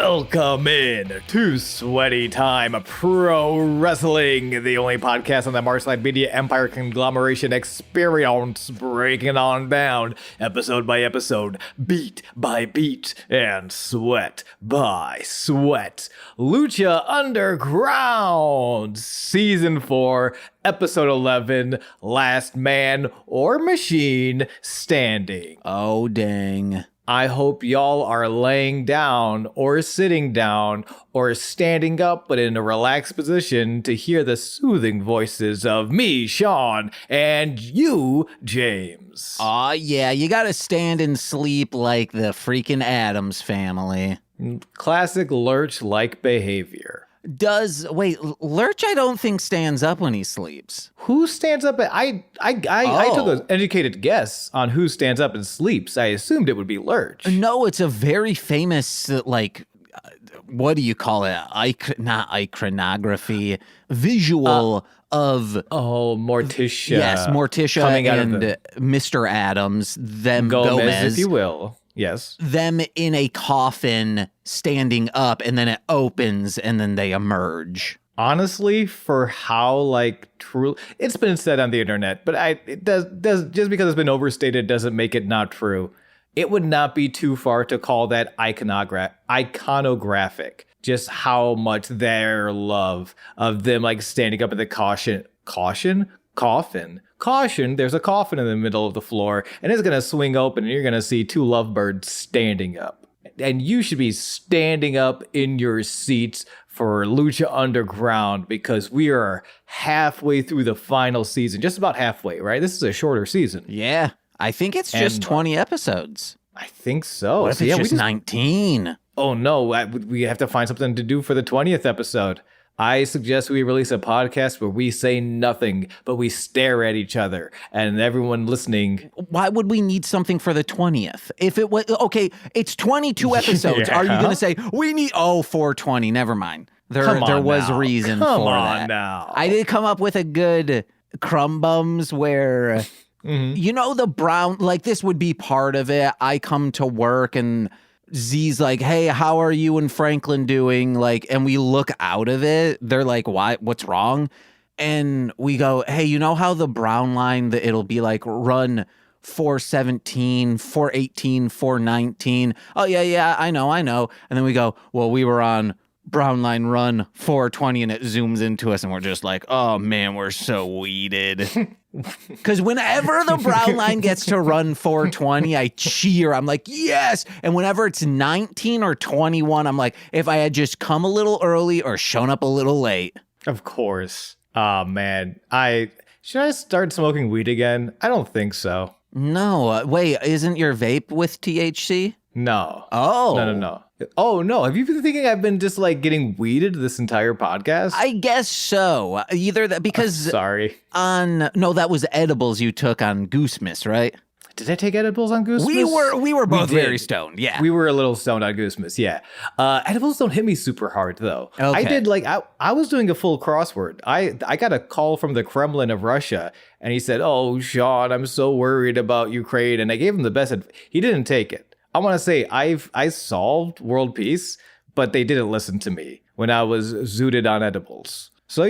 Welcome in to Sweaty Time Pro Wrestling, the only podcast on the Marshland Media Empire conglomeration experience, breaking on down episode by episode, beat by beat, and sweat by sweat. Lucha Underground, Season 4, Episode 11, Last Man or Machine Standing. Oh, dang. I hope y'all are laying down or sitting down or standing up but in a relaxed position to hear the soothing voices of me, Sean, and you, James. Aw, yeah, you gotta stand and sleep like the freaking Addams family. Classic Lurch-like behavior. Lurch I don't think stands up when he sleeps. Who stands up? I took an educated guess on who stands up and sleeps. I assumed it would be Lurch. No, it's a very famous, what do you call it? Not iconography, visual of... Oh, Morticia. Yes, Morticia and Mr. Addams, them Gomez, if you will. Yes. Them in a coffin standing up, and then it opens, and then they emerge. Honestly, for how true, it's been said on the internet, but it does just because it's been overstated doesn't make it not true. It would not be too far to call that iconographic. Just how much their love of them standing up in the coffin. There's a coffin in the middle of the floor, and it's going to swing open, and you're going to see two lovebirds standing up. And you should be standing up in your seats for Lucha Underground, because we are halfway through the final season. Just about halfway, right? This is a shorter season. Yeah, I think it's just 20 episodes. I think so. What if it's just 19? Oh, no. We have to find something to do for the 20th episode. I suggest we release a podcast where we say nothing, but we stare at each other and everyone listening. Why would we need something for the 20th? If it was, okay, it's 22 episodes. Yeah. Are you going to say, we need, 420, never mind. There was reason for that. Come on now. I did come up with a good crumb bums where, the brown, this would be part of it. I come to work and Z's like, hey, how are you and Franklin doing? And we look out of it. They're like, what's wrong? And we go, hey, you know how the brown line, it'll be run 417, 418, 419. Oh, yeah, I know. And then we go, well, we were on brown line run 420, and it zooms into us, and we're just like, oh, man, we're so weeded. Because whenever the brown line gets to run 420, I cheer. I'm like, yes. And whenever it's 19 or 21, I'm like, if I had just come a little early or shown up a little late. Of course. Oh, man. Should I start smoking weed again? I don't think so. No. Wait, isn't your vape with THC? No. Oh. No. Oh, no. Have you been thinking I've been just getting weeded this entire podcast? I guess so. Either that because... sorry. No, that was edibles you took on Goosemas, right? Did I take edibles on Goosemas? We were both very stoned, yeah. We were a little stoned on Goosemas, yeah. Edibles don't hit me super hard, though. Okay. I did, I was doing a full crossword. I got a call from the Kremlin of Russia, and he said, oh, Sean, I'm so worried about Ukraine, and I gave him the best he didn't take it. I want to say I solved world peace, but they didn't listen to me when I was zooted on edibles. So,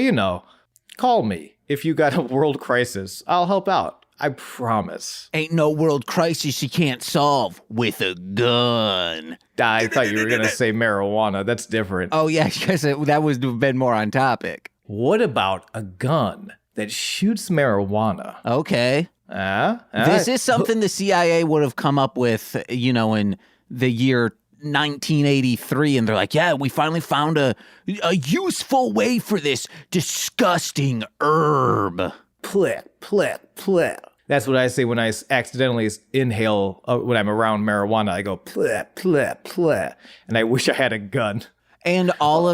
call me if you got a world crisis. I'll help out. I promise. Ain't no world crisis you can't solve with a gun. I thought you were going to say marijuana. That's different. Oh, yeah, because that would have been more on topic. What about a gun that shoots marijuana? Okay. This is something the CIA would have come up with, in the year 1983. And they're like, yeah, we finally found a useful way for this disgusting herb. Pleh, pleh, pleh. That's what I say when I accidentally inhale when I'm around marijuana. I go, pleh, pleh, pleh. And I wish I had a gun. And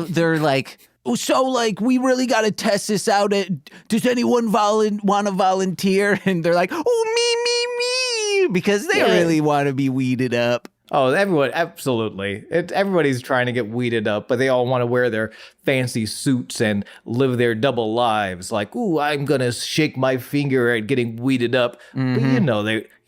they're like... So, we really got to test this out. Does anyone want to volunteer? And they're like, oh, me, because they really want to be weeded up. Oh, everyone, absolutely. Everybody's trying to get weeded up, but they all want to wear their fancy suits and live their double lives. Like, ooh, I'm gonna shake my finger at getting weeded up. But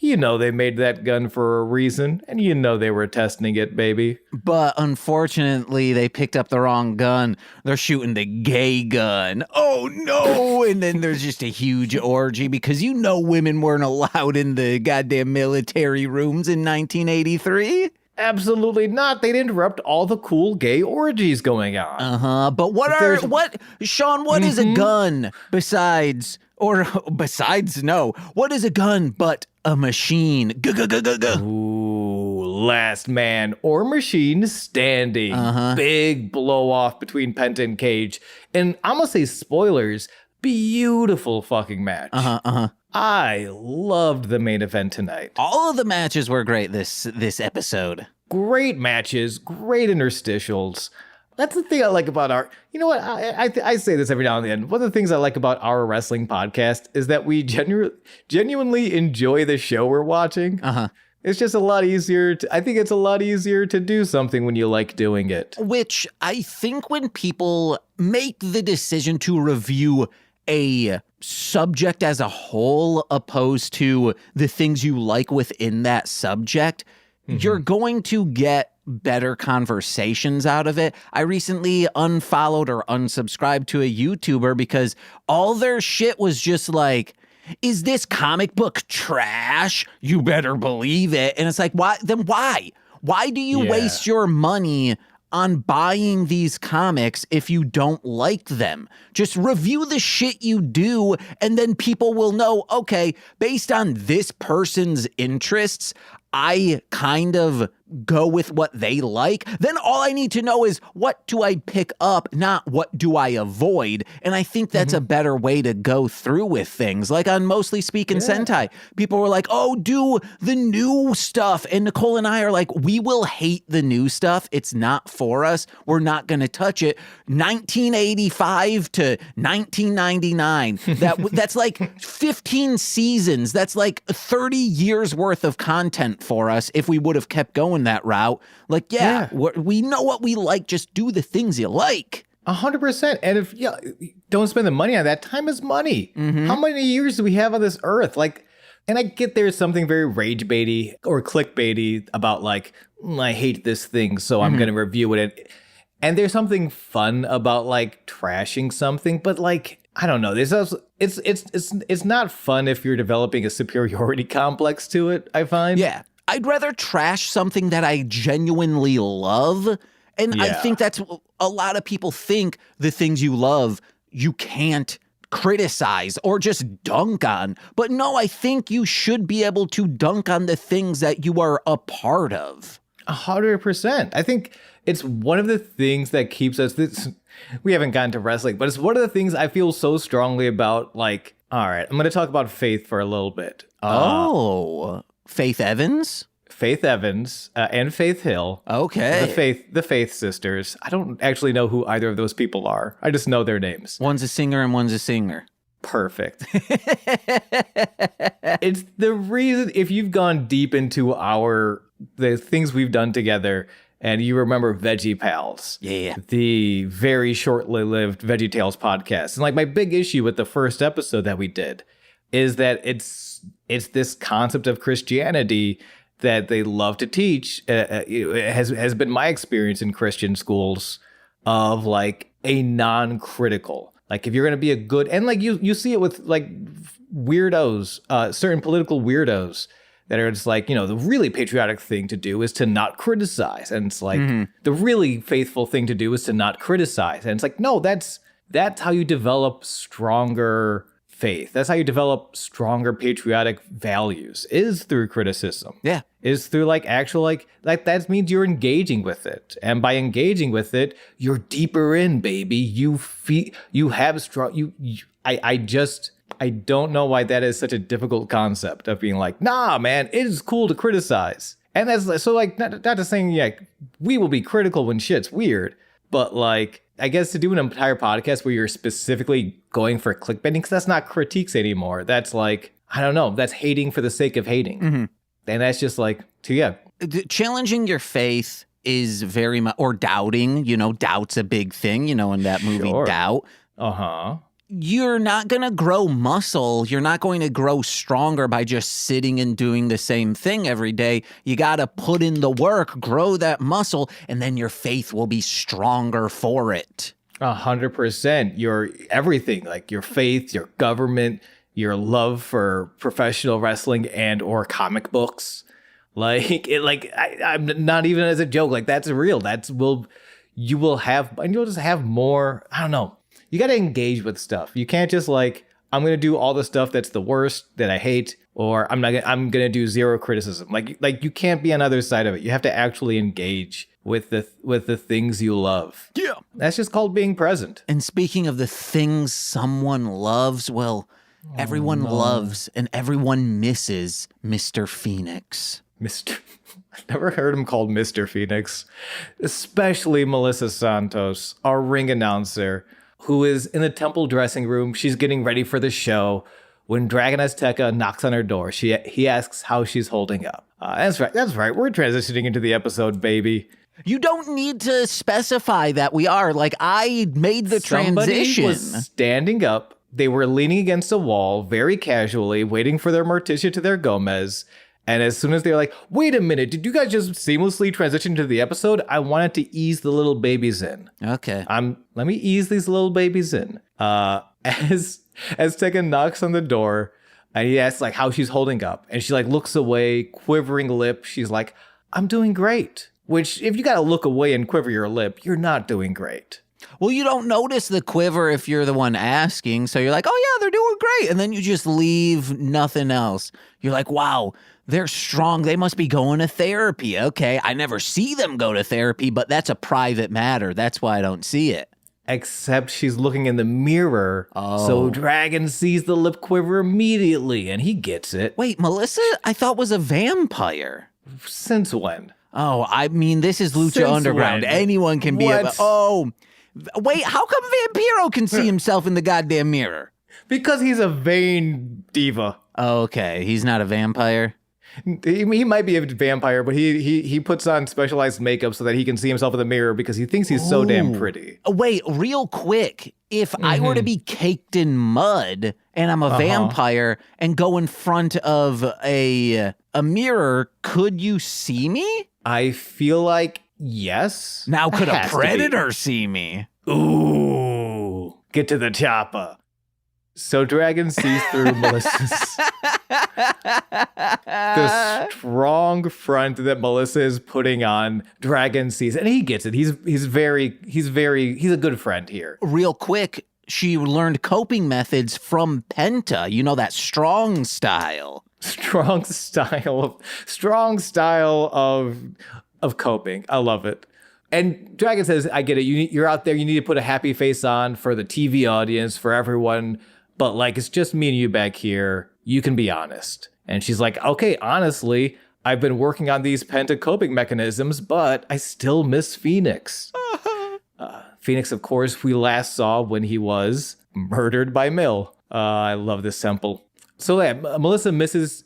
you know they made that gun for a reason, and you know they were testing it, baby. But unfortunately, they picked up the wrong gun. They're shooting the gay gun. Oh no! And then there's just a huge orgy because you know women weren't allowed in the goddamn military rooms in 1983. Absolutely not. They'd interrupt all the cool gay orgies going on. But Sean, what is a gun besides, no, what is a gun but a machine? Ooh, last man or machine standing. Big blow off between Penta and Cage. And I'm gonna say spoilers, beautiful fucking match. I loved the main event tonight. All of the matches were great this episode. Great matches, great interstitials. That's the thing I like about our, you know what, I say this every now and then. One of the things I like about our wrestling podcast is that we genuinely enjoy the show we're watching. It's just a lot easier I think it's a lot easier to do something when you like doing it. Which I think when people make the decision to review a subject as a whole opposed to the things you like within that subject, you're going to get better conversations out of it. I recently unfollowed or unsubscribed to a YouTuber because all their shit was just like, is this comic book trash? You better believe it. And it's like, why? Then why? Why do you waste your money on buying these comics if you don't like them? Just review the shit you do, and then people will know, okay, based on this person's interests, I kind of go with what they like. Then all I need to know is what do I pick up, not what do I avoid. And I think that's a better way to go through with things. Like on Mostly Speaking Sentai, people were like, oh, do the new stuff. And Nicole and I are like, we will hate the new stuff. It's not for us. We're not going to touch it. 1985 to 1999. That's like 15 seasons. That's like 30 years worth of content for us if we would have kept going that route. Like, we know what we like. Just do the things you like. 100%. And if don't spend the money on that, time is money. How many years do we have on this earth? Like, and I get there's something very rage baity or clickbaity about like, I hate this thing, so I'm going to review it. And there's something fun about like trashing something, but like, I don't know. There's also, it's not fun if you're developing a superiority complex to it, I find. Yeah. I'd rather trash something that I genuinely love. And I think that's a lot of people think the things you love, you can't criticize or just dunk on. But no, I think you should be able to dunk on the things that you are a part of. 100%. I think it's one of the things that keeps us, we haven't gotten to wrestling, but it's one of the things I feel so strongly about. Like, all right, I'm going to talk about Faith for a little bit. Faith Evans? Faith Evans and Faith Hill. Okay. The Faith sisters. I don't actually know who either of those people are. I just know their names. One's a singer and one's a singer. Perfect. It's the reason, if you've gone deep into the things we've done together, and you remember Veggie Pals. Yeah. The very shortly lived Veggie Tales podcast. And like my big issue with the first episode that we did is that it's this concept of Christianity that they love to teach. It has been my experience in Christian schools of like a non-critical. Like if you're going to be a good, and like you see it with like weirdos, certain political weirdos that are just like, the really patriotic thing to do is to not criticize. And it's like the really faithful thing to do is to not criticize. And it's like, no, that's how you develop stronger faith. That's how you develop stronger patriotic values, is through criticism. Yeah. Is through like actual, like that means you're engaging with it. And by engaging with it, you're deeper in, baby. You have strong, I don't know why that is such a difficult concept of being like, nah, man, it is cool to criticize. And that's so like, not to saying, we will be critical when shit's weird, but like, I guess to do an entire podcast where you're specifically going for clickbaiting, because that's not critiques anymore. That's like, I don't know, that's hating for the sake of hating. And that's just like, challenging your faith is very much, or doubting, doubt's a big thing, in that movie, Doubt. Uh-huh. You're not going to grow muscle. You're not going to grow stronger by just sitting and doing the same thing every day. You got to put in the work, grow that muscle, and then your faith will be stronger for it. 100%. Your everything, like your faith, your government, your love for professional wrestling and or comic books. I'm not even as a joke. Like, that's real. You'll just have more. I don't know. You got to engage with stuff. You can't just I'm going to do all the stuff that's the worst that I hate, or I'm going to do zero criticism. Like you can't be on the other side of it. You have to actually engage with the things you love. Yeah. That's just called being present. And speaking of the things someone loves, well, everyone loves and everyone misses Mr. Phoenix. I've never heard him called Mr. Phoenix, especially Melissa Santos, our ring announcer, who is in the temple dressing room. She's getting ready for the show when Dragon Azteca knocks on her door. He asks how she's holding up. That's right. We're transitioning into the episode, baby. You don't need to specify that we are. I made the transition. Somebody was standing up. They were leaning against a wall very casually, waiting for their Morticia to their Gomez. And as soon as they're like, wait a minute, did you guys just seamlessly transition to the episode? I wanted to ease the little babies in. Okay. Let me ease these little babies in. As Tekken knocks on the door and he asks how she's holding up. And she looks away, quivering lip. She's like, I'm doing great. Which, if you got to look away and quiver your lip, you're not doing great. Well, you don't notice the quiver if you're the one asking. So you're like, oh, yeah, they're doing great. And then you just leave nothing else. You're like, wow, they're strong. They must be going to therapy. Okay, I never see them go to therapy, but that's a private matter. That's why I don't see it. Except she's looking in the mirror. Oh. So Dragon sees the lip quiver immediately, and he gets it. Wait, Melissa, I thought was a vampire. Since when? Oh, I mean, this is Lucha Underground. When? Anyone can be wait, how come Vampiro can see himself in the goddamn mirror? Because he's a vain diva. Oh, okay, he's not a vampire? He might be a vampire, but he puts on specialized makeup so that he can see himself in the mirror because he thinks he's so damn pretty. Wait, real quick. If I were to be caked in mud and I'm a vampire and go in front of a mirror, could you see me? I feel like yes. Now, could a predator see me? Ooh, get to the chopper. So Dragon sees through Melissa's the strong front that Melissa is putting on. Dragon sees, and he gets it. He's a good friend here. Real quick, she learned coping methods from Penta. You know, that strong style. Strong style of coping. I love it. And Dragon says, I get it. You're out there. You need to put a happy face on for the TV audience, for everyone. But it's just me and you back here. You can be honest. And she's like, okay, honestly, I've been working on these Penta coping mechanisms, but I still miss Phoenix. Phoenix, of course, we last saw when he was murdered by Mill. I love this sample. So yeah, Melissa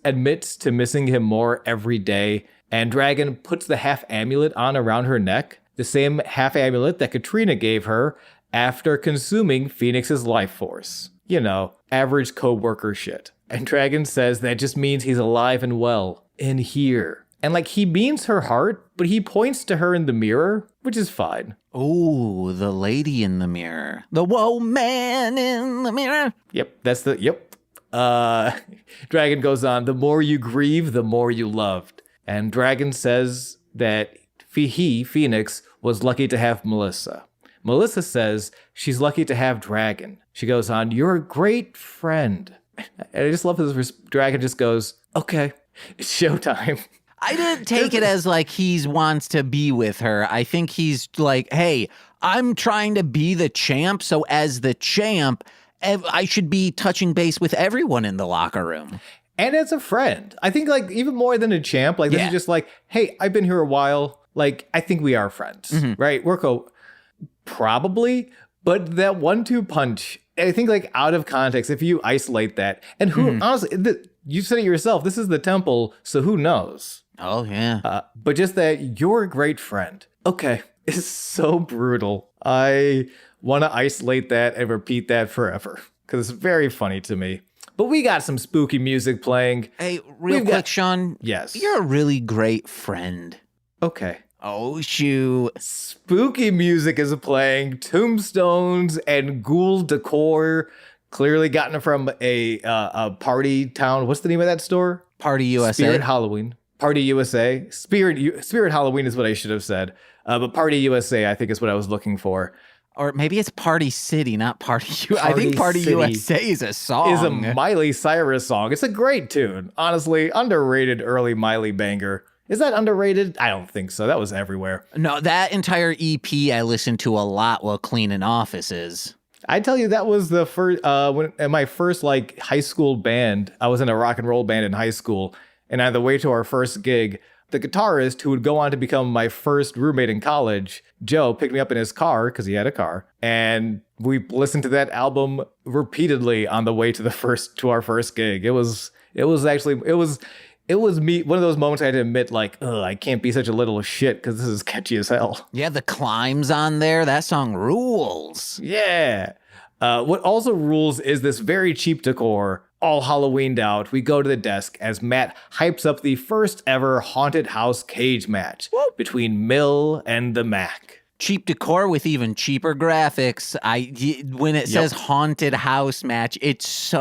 admits to missing him more every day. And Dragon puts the half amulet on around her neck. The same half amulet that Katrina gave her after consuming Phoenix's life force. You know, average co-worker shit. And Dragon says that just means he's alive and well in here. And he means her heart, but he points to her in the mirror, which is fine. Oh, the lady in the mirror. The woman in the mirror. Yep, Dragon goes on, the more you grieve, the more you loved. And Dragon says that Phoenix, was lucky to have Melissa. Melissa says she's lucky to have Dragon. She goes on, you're a great friend. And I just love this. Dragon just goes, okay, it's showtime. I didn't take it as he wants to be with her. I think he's like, hey, I'm trying to be the champ. So as the champ, I should be touching base with everyone in the locker room. And as a friend, I think even more than a champ, this is just hey, I've been here a while. I think we are friends, right? We're probably, but that 1-2 punch, I think out of context, if you isolate that, and who honestly, you said it yourself, this is the temple, so who knows? Oh, yeah. But just that you're a great friend. Okay. It's so brutal. I want to isolate that and repeat that forever because it's very funny to me. But we got some spooky music playing. Hey, real quick, Sean. Yes. You're a really great friend. Okay. Oh, shoot. Spooky music is playing. Tombstones and ghoul decor. Clearly gotten from a party town. What's the name of that store? Party USA. Spirit Halloween. Party USA. Spirit Halloween is what I should have said. But Party USA, I think, is what I was looking for. Or maybe it's Party City, not Party USA. I think Party City USA is a song. Is a Miley Cyrus song. It's a great tune. Honestly, underrated early Miley banger. Is that underrated? I don't think so. That was everywhere. No, that entire EP I listened to a lot while cleaning offices. I tell you, that was the first, in my first like high school band. I was in a rock and roll band in high school. And on the way to our first gig, the guitarist who would go on to become my first roommate in college, Joe, picked me up in his car because he had a car. And we listened to that album repeatedly on the way to our first gig. It was me, one of those moments I had to admit, like, I can't be such a little shit because this is catchy as hell. Yeah, the climbs on there, that song rules. Yeah. What also rules is this very cheap decor, all Halloweened out. We go to the desk as Matt hypes up the first ever haunted house cage match between Mill and the Mac. Cheap decor with even cheaper graphics. When it says haunted house match, it's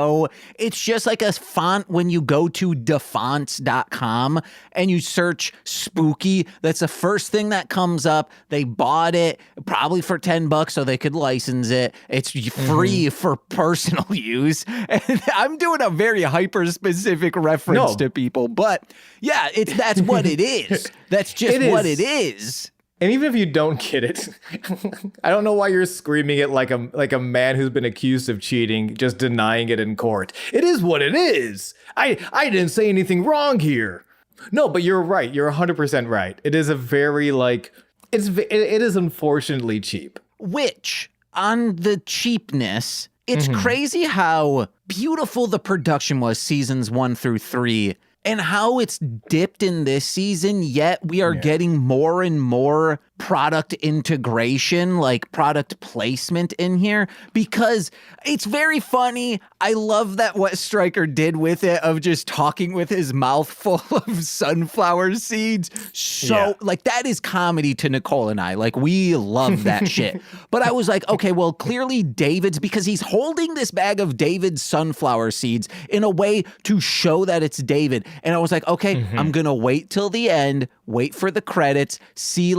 just like a font when you go to defonts.com and you search spooky. That's the first thing that comes up. They bought it probably for $10 so they could license it. It's free for personal use. And I'm doing a very hyper specific reference to people, but yeah, that's what it is. That's just what it is. And even if you don't get it, I don't know why you're screaming it like a man who's been accused of cheating, just denying it in court. It is what it is. I didn't say anything wrong here. No, but you're right. You're 100% right. It is a very it is unfortunately cheap. Which, on the cheapness, it's crazy how beautiful the production was seasons 1 through 3. And how it's dipped in this season, yet we are getting more and more product integration, like product placement in here, because it's very funny. I love that what Stryker did with it of just talking with his mouth full of sunflower seeds. So that is comedy to Nicole and I. Like, we love that shit. But I was like, okay, well, clearly David's, because he's holding this bag of David's sunflower seeds in a way to show that it's David. And I was like, okay, I'm going to wait till the end, wait for the credits, see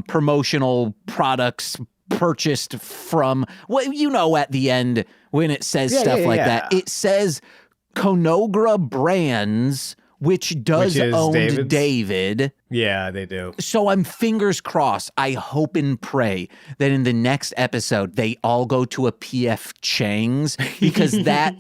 promotional products purchased from, at the end when it says stuff like that. It says Conagra Brands, which does own David. Yeah, they do. So I'm fingers crossed. I hope and pray that in the next episode, they all go to a P.F. Chang's, because that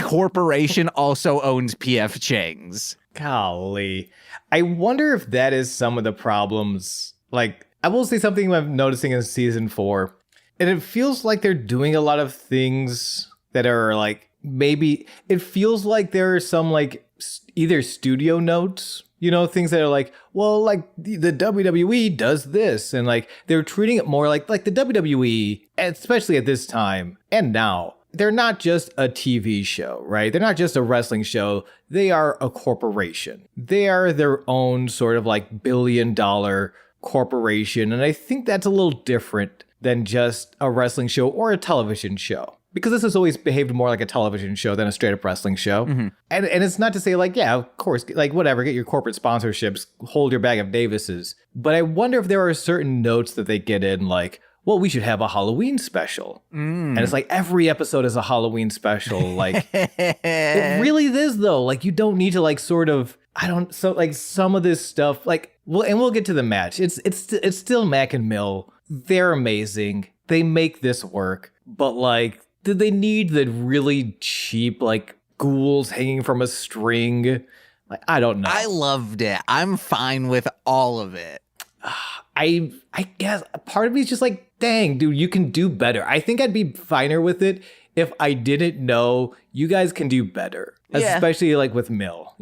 corporation also owns P.F. Chang's. Golly. I wonder if that is some of the problems. Like, I will say something I'm noticing in season 4. And it feels like they're doing a lot of things that are maybe it feels like there are some either studio notes, things that are the WWE does this, and they're treating it more like the WWE, especially at this time and now. They're not just a TV show, right? They're not just a wrestling show. They are a corporation. They are their own sort of billion-dollar corporation. And I think that's a little different than just a wrestling show or a television show. Because this has always behaved more like a television show than a straight-up wrestling show. And it's not to say, of course, whatever, get your corporate sponsorships, hold your bag of Davises. But I wonder if there are certain notes that they get in, well, we should have a Halloween special. And it's every episode is a Halloween special. It really is, though. You don't need to some of this stuff, and we'll get to the match. It's still Mac and Mill. They're amazing. They make this work. But did they need the really cheap, ghouls hanging from a string? I don't know. I loved it. I'm fine with all of it. I guess part of me is just dang, dude, you can do better. I think I'd be finer with it if I didn't know you guys can do better, especially with Mill,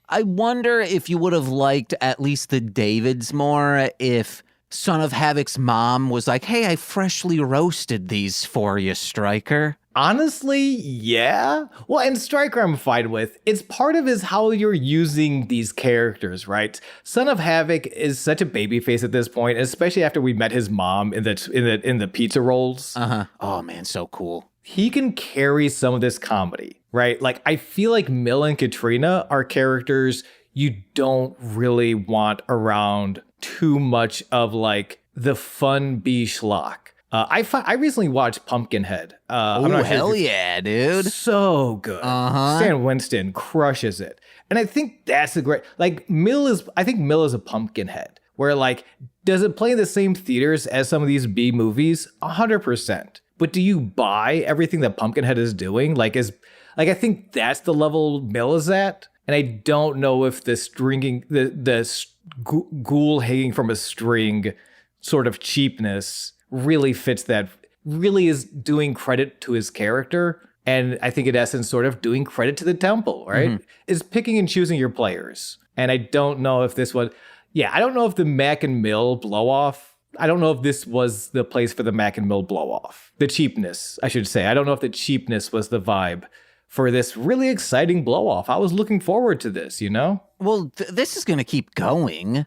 I wonder if you would have liked at least the Davids more if Son of Havoc's mom was like, hey, I freshly roasted these for you, Stryker. Honestly, yeah. Well, and Stryker I'm fine with. It's part of is how you're using these characters, right? Son of Havoc is such a babyface at this point, especially after we met his mom in the pizza rolls. Oh man, so cool. He can carry some of this comedy, right? Like I feel like Mill and Katrina are characters you don't really want around too much of like the fun B schlock. I recently watched Pumpkinhead. Hell yeah, dude. So good. Stan Winston crushes it. And I think that's a great, like I think Mill is a Pumpkinhead where like, does it play in the same theaters as some of these B movies? 100%. But do you buy everything that Pumpkinhead is doing? I think that's the level Mill is at. And I don't know if the ghoul hanging from a string sort of cheapness really fits that, really is doing credit to his character. And I think in essence, sort of doing credit to the temple, right? Is picking and choosing your players. And I don't know if this was, I don't know if the Mac and Mill blow off, I don't know if this was the place for the Mac and Mill blow off. The cheapness, I should say. I don't know if the cheapness was the vibe for this really exciting blow off. I was looking forward to this, you know? Well, this is going to keep going.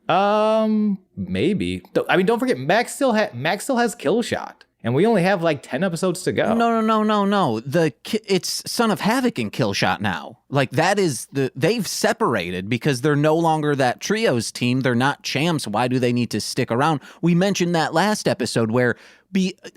Maybe. I mean, don't forget, Max still has Kill Shot, and we only have like 10 episodes to go. No. It's Son of Havoc and Kill Shot now. Like that is they've separated because they're no longer that trios team. They're not champs. Why do they need to stick around? We mentioned that last episode where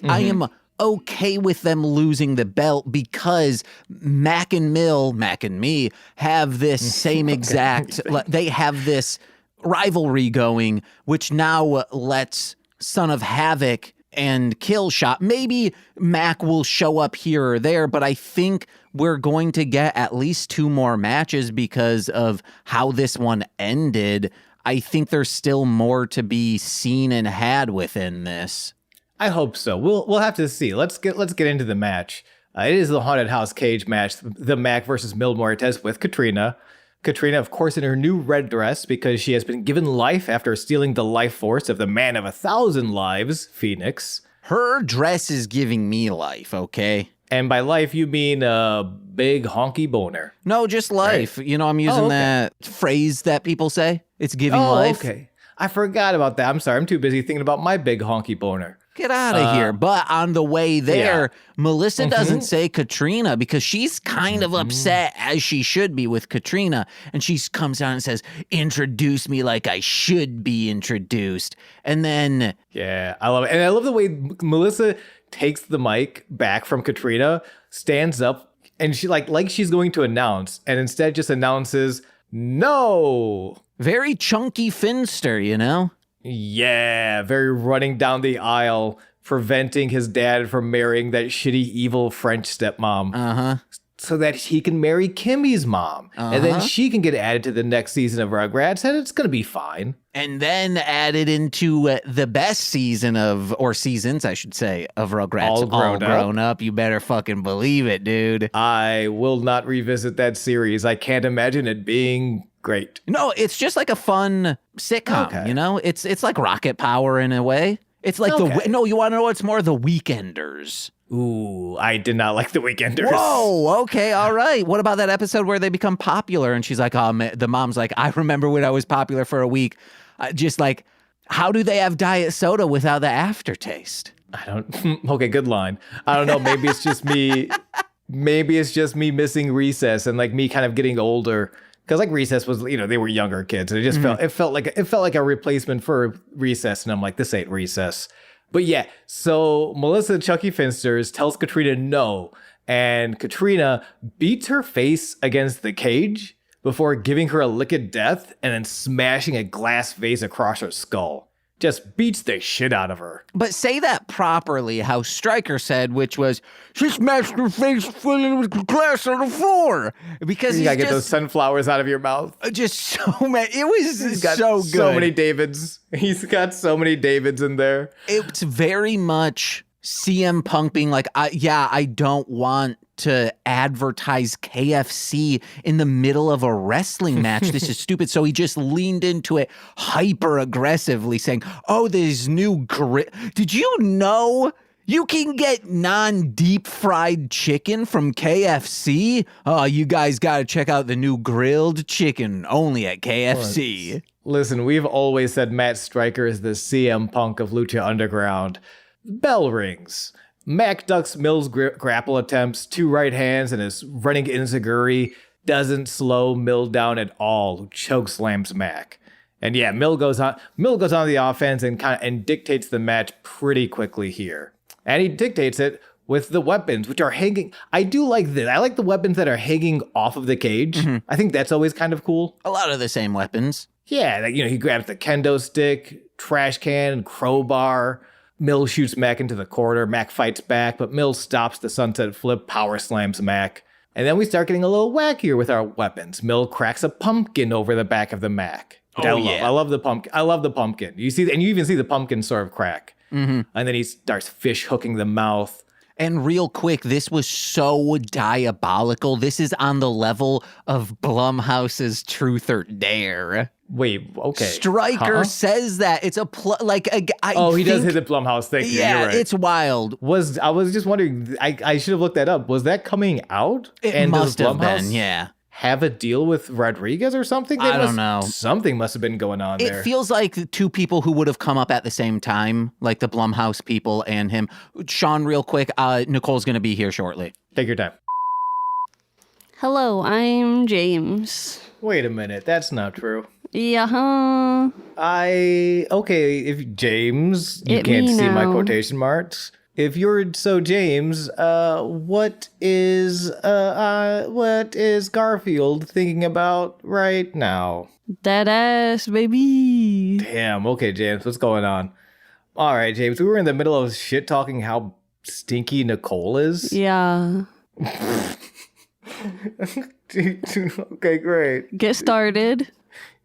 I am okay with them losing the belt because Mac and me have this same exact, they have this rivalry going, which now lets Son of Havoc and Kill Shot. Maybe Mac will show up here or there, but I think we're going to get at least 2 more matches because of how this one ended. I think there's still more to be seen and had within this. I hope so. We'll have to see. Let's get into the match. It is the Haunted House cage match, the Mac versus Mil Muertes with Katrina. Katrina, of course, in her new red dress because she has been given life after stealing the life force of the man of 1,000 lives, Phoenix. Her dress is giving me life, okay? And by life, you mean a big honky boner. No, just life. Right? You know, I'm using that phrase that people say. It's giving life. Okay. I forgot about that. I'm sorry. I'm too busy thinking about my big honky boner. Get out of here. But on the way there, Melissa doesn't say Katrina because she's kind of upset, as she should be, with Katrina. And she comes down and says, introduce me like I should be introduced. And then... Yeah, I love it. And I love the way Melissa takes the mic back from Katrina, stands up, and she like she's going to announce, and instead just announces, no. Very chunky Finster, you know? Yeah, very running down the aisle, preventing his dad from marrying that shitty, evil French stepmom. So that he can marry Kimmy's mom. And then she can get added to the next season of Rugrats, and it's going to be fine. And then added into the best season or seasons, I should say, of Rugrats. All grown up. You better fucking believe it, dude. I will not revisit that series. I can't imagine it being... great. No, it's just like a fun sitcom, you know? It's like Rocket Power in a way. It's like you want to know what's more? The Weekenders. Ooh, I did not like The Weekenders. Whoa, okay, all right. What about that episode where they become popular? And she's like, the mom's like, I remember when I was popular for a week. Just like, how do they have diet soda without the aftertaste? I don't, okay, good line. I don't know, maybe it's just me. Maybe it's just me missing Recess and like me kind of getting older. Because like Recess was, you know, they were younger kids, and it just felt like a replacement for Recess, and I'm like, this ain't Recess. But yeah, so Melissa Chucky Finsters tells Katrina no, and Katrina beats her face against the cage before giving her a lick of death and then smashing a glass vase across her skull. Just beats the shit out of her. But say that properly, how Stryker said, which was, she smashed her face full with glass on the floor. Because you gotta get those sunflowers out of your mouth. Just so many. It was so good. So many Davids. He's got so many Davids in there. It's very much CM Punk being like, I don't want to advertise KFC in the middle of a wrestling match. This is stupid. So he just leaned into it hyper aggressively saying, oh, there's new Did you know you can get non-deep fried chicken from KFC? Oh, you guys got to check out the new grilled chicken only at KFC. Listen, we've always said Matt Striker is the CM Punk of Lucha Underground. Bell rings. Mac ducks Mill's grapple attempts, 2 right hands, and his running enziguri doesn't slow Mill down at all, who choke slams Mac. And yeah, Mill goes on the offense and dictates the match pretty quickly here. And he dictates it with the weapons, which are hanging. I do like this. I like the weapons that are hanging off of the cage. Mm-hmm. I think that's always kind of cool. A lot of the same weapons. Yeah, he grabs the kendo stick, trash can, crowbar. Mill shoots Mac into the corner. Mac fights back, but Mill stops the sunset flip, power slams Mac. And then we start getting a little wackier with our weapons. Mill cracks a pumpkin over the back of the Mac. I love the pumpkin. I love the pumpkin. You even see the pumpkin sort of crack. Mm-hmm. And then he starts fish hooking the mouth. And real quick, this was so diabolical. This is on the level of Blumhouse's Truth or Dare. Wait, okay. Stryker says that. It's a he does hit the Blumhouse thing. Yeah, you're right. It's wild. I was just wondering, I should have looked that up. Was that coming out? It must have been, yeah. Have a deal with Rodriguez or something? I don't know. Something must have been going on there. It feels like 2 people who would have come up at the same time, like the Blumhouse people and him. Sean, real quick, Nicole's going to be here shortly. Take your time. Hello, I'm James. Wait a minute, that's not true. Yeah. If James, you can't see my quotation marks. If you're so James, what is Garfield thinking about right now? That ass, baby. Damn, okay, James, what's going on? All right, James, we were in the middle of shit talking how stinky Nicole is. Yeah. Okay, great. Get started.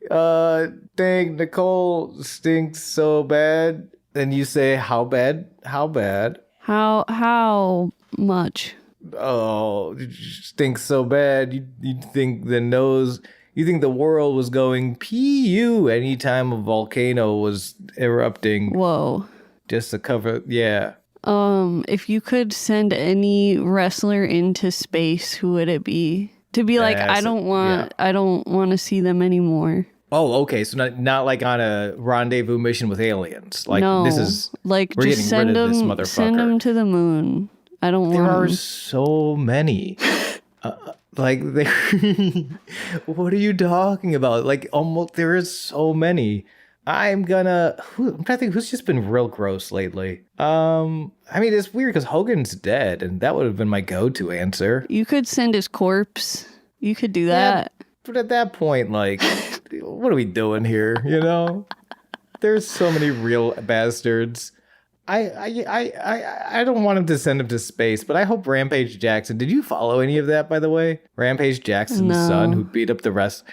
Dang, Nicole stinks so bad. Then you say, how bad? How bad? How much? Oh, it stinks so bad. You think the world was going PU anytime a volcano was erupting. Whoa. Just to cover, yeah. If you could send any wrestler into space, who would it be? To be like, I don't want to see them anymore. Oh, okay. So not like on a rendezvous mission with aliens. Like no, this is like we're just getting rid of this motherfucker. Send them to the moon. I don't want. There are so many. What are you talking about? Like almost there is so many. I'm trying to think who's just been real gross lately. I mean, it's weird because Hogan's dead, and that would have been my go-to answer. You could send his corpse. You could do that. But at that point, like, what are we doing here? You know, there's so many real bastards. I don't want him to send him to space, but I hope Rampage Jackson. Did you follow any of that, by the way? Rampage Jackson's son who beat up the rest.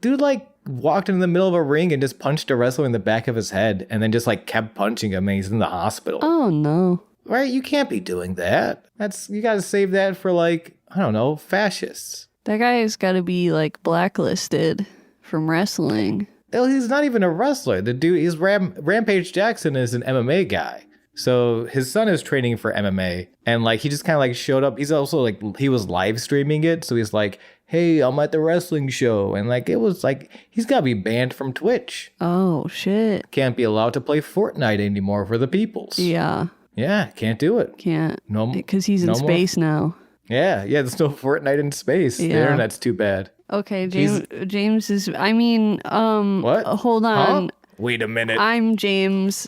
Dude, like, walked in the middle of a ring and just punched a wrestler in the back of his head and then just like kept punching him and he's in the hospital. Oh no. Right? You can't be doing that. You gotta save that for like, I don't know, fascists. That guy's gotta be like blacklisted from wrestling. Well, he's not even a wrestler. The dude is Rampage Jackson is an MMA guy. So his son is training for MMA and like he just kind of like showed up. He's also like he was live streaming it. So he's like, hey, I'm at the wrestling show. And like, it was like, he's got to be banned from Twitch. Oh, shit. Can't be allowed to play Fortnite anymore for the peoples. Yeah. Yeah, can't do it. Can't. No, because he's in space now. Yeah, there's no Fortnite in space. Yeah. The internet's too bad. Okay, James is, I mean, what? Hold on. Huh? Wait a minute. I'm James.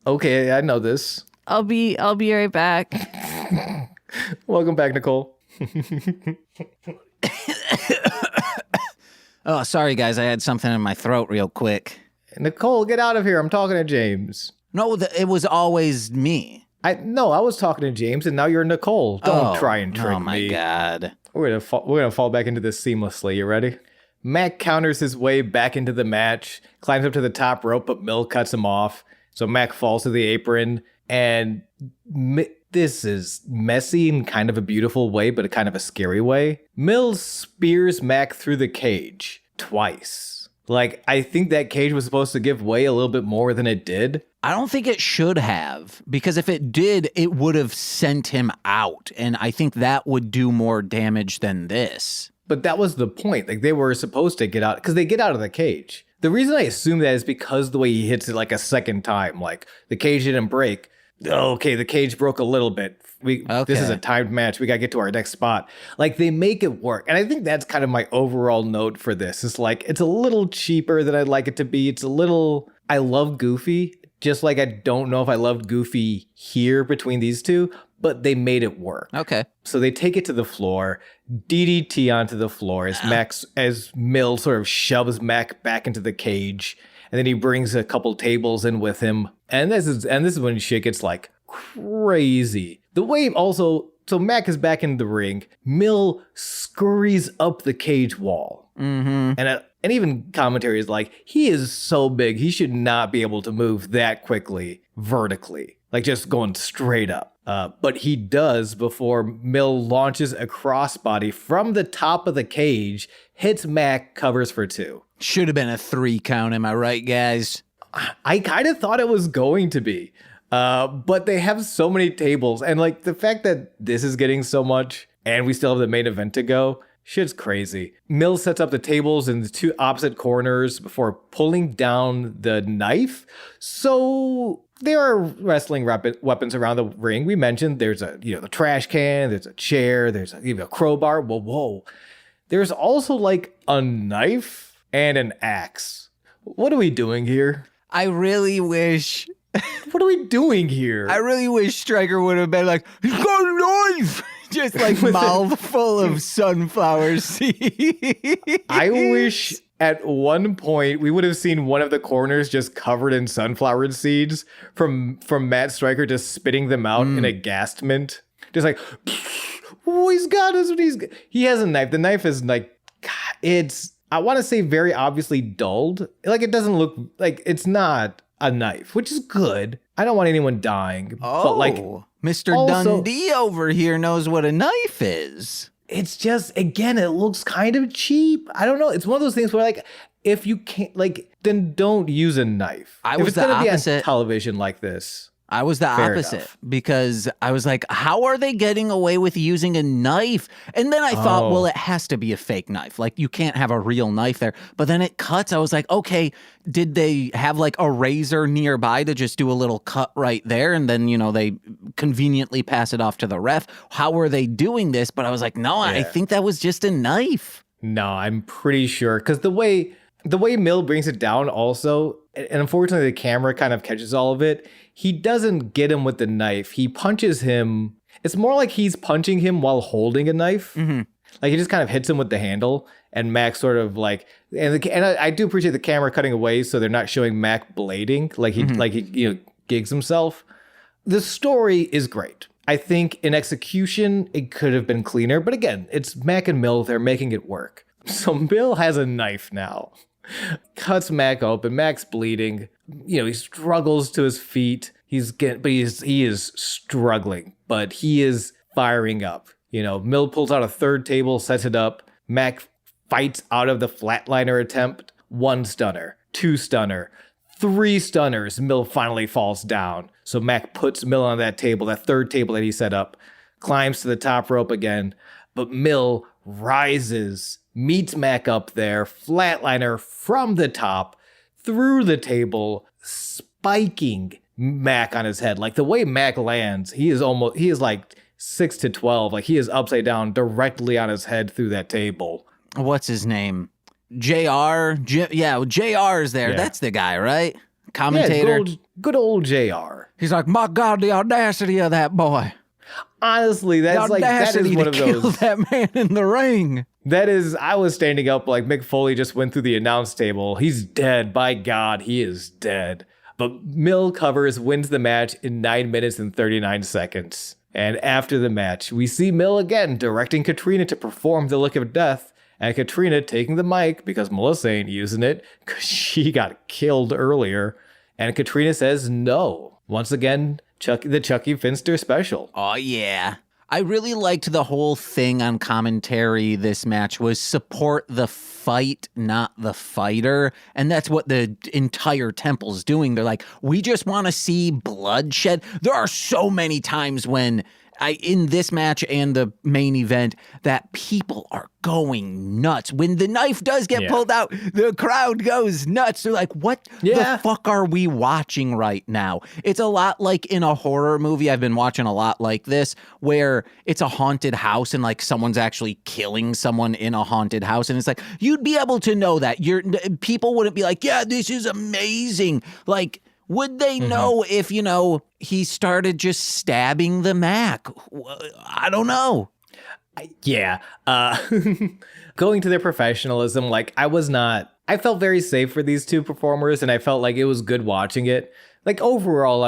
Okay, I know this. I'll be right back. Welcome back, Nicole. Oh, sorry, guys. I had something in my throat real quick. Nicole, get out of here. I'm talking to James. No, it was always me. I was talking to James, and now you're Nicole. Don't try and trick me. Oh, my God. We're gonna fall back into this seamlessly. You ready? Mac counters his way back into the match, climbs up to the top rope, but Mill cuts him off. So Mac falls to the apron, and this is messy in kind of a beautiful way, but a kind of a scary way. Mills spears Mac through the cage twice. Like, I think that cage was supposed to give way a little bit more than it did. I don't think it should have, because if it did, it would have sent him out. And I think that would do more damage than this. But that was the point. Like, they were supposed to get out, because they get out of the cage. The reason I assume that is because the way he hits it like a second time. Like, the cage didn't break. Okay, the cage broke a little bit. This is a timed match. We got to get to our next spot. Like, they make it work. And I think that's kind of my overall note for this. It's like, it's a little cheaper than I'd like it to be. It's a little, I love Goofy. Just like I don't know if I loved Goofy here between these two, but they made it work. Okay. So they take it to the floor, DDT onto the floor as Mill sort of shoves Mac back into the cage, and then he brings a couple tables in with him. And this is when shit gets like crazy. The way also, so Mac is back in the ring. Mill scurries up the cage wall. Mm-hmm. And even commentary is like, he is so big, he should not be able to move that quickly vertically, like just going straight up. But he does before Mill launches a crossbody from the top of the cage, hits Mac, covers for 2. Should have been a 3 count, am I right, guys? I kind of thought it was going to be. But they have so many tables, and like the fact that this is getting so much and we still have the main event to go, shit's crazy. Mill sets up the tables in the 2 opposite corners before pulling down the knife. So there are wrestling weapons around the ring. We mentioned there's the trash can, there's a chair, there's even a crowbar. Whoa. There's also like a knife and an axe. What are we doing here? I really wish... What are we doing here? I really wish Stryker would have been like, he's got a knife! Just like mouth full of sunflower seeds. I wish at one point we would have seen one of the corners just covered in sunflower seeds from Matt Stryker just spitting them out in a gastment. Just like, oh, he's got us. He has a knife. The knife is like, it's, I want to say very obviously dulled. Like, it doesn't look like, it's not a knife, which is good. I don't want anyone dying. Oh, but like, Mr. also, Dundee over here knows what a knife is. It's just, again, it looks kind of cheap. I don't know. It's one of those things where, like, if you can't, like, then don't use a knife. If it's the opposite. Be on television like this. I was the opposite because I was like, how are they getting away with using a knife? And then I thought, well, it has to be a fake knife. Like, you can't have a real knife there. But then it cuts. I was like, okay, did they have like a razor nearby to just do a little cut right there? And then, they conveniently pass it off to the ref. How were they doing this? But I was like, no, I think that was just a knife. No, I'm pretty sure. Because the way Mill brings it down also, and unfortunately the camera kind of catches all of it, he doesn't get him with the knife. He punches him. It's more like he's punching him while holding a knife. Mm-hmm. Like, he just kind of hits him with the handle, and Mac sort of like, and I do appreciate the camera cutting away so they're not showing Mac blading like he gigs himself. The story is great. I think in execution it could have been cleaner, but again, it's Mac and Mill. They're making it work. So Mill has a knife now. Cuts Mac open. Mac's bleeding. He struggles to his feet. He is struggling, but he is firing up. Mill pulls out a third table, sets it up. Mac fights out of the flatliner attempt. 1 stunner, 2 stunner, 3 stunners. Mill finally falls down. So Mac puts Mill on that table, that third table that he set up, climbs to the top rope again, but Mill rises, meets Mac up there, flatliner from the top, through the table, spiking Mac on his head. Like, the way Mac lands, he is like 6 to 12. Like, he is upside down directly on his head through that table. What's his name? JR? JR is there. Yeah. That's the guy, right? Commentator. Yeah, good old JR. He's like, my God, the audacity of that boy. Honestly, that is one of those. That man in the ring. That is, I was standing up like Mick Foley just went through the announce table. He's dead. By God, he is dead. But Mill covers, wins the match in 9 minutes and 39 seconds. And after the match, we see Mill again directing Katrina to perform the Lick of Death, and Katrina taking the mic because Melissa ain't using it because she got killed earlier. And Katrina says no. Once again, the Chucky Finster special. Oh, yeah. I really liked the whole thing on commentary this match was support the fight, not the fighter. And that's what the entire temple's doing. They're like, we just want to see bloodshed. There are so many times when in this match and the main event that people are going nuts. When the knife does get pulled out, the crowd goes nuts. They're like, what the fuck are we watching right now? It's a lot like in a horror movie. I've been watching a lot like this where it's a haunted house and like someone's actually killing someone in a haunted house. And it's like, you'd be able to know that. People wouldn't be like, yeah, this is amazing. Like, would they know if, he started just stabbing the Mac? I don't know. Yeah. Going to their professionalism, like I felt very safe for these two performers and I felt like it was good watching it. Like overall,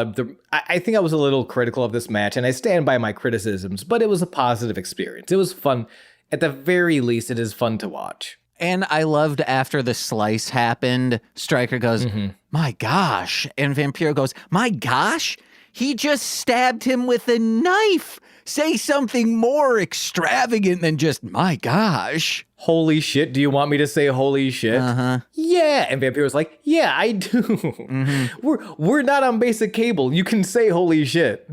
I think I was a little critical of this match and I stand by my criticisms, but it was a positive experience. It was fun. At the very least, it is fun to watch. And I loved after the slice happened, Stryker goes, my gosh. And Vampiro goes, my gosh, he just stabbed him with a knife. Say something more extravagant than just, my gosh. Holy shit, do you want me to say holy shit? Yeah. And Vampiro's like, yeah, I do. We're not on basic cable. You can say holy shit.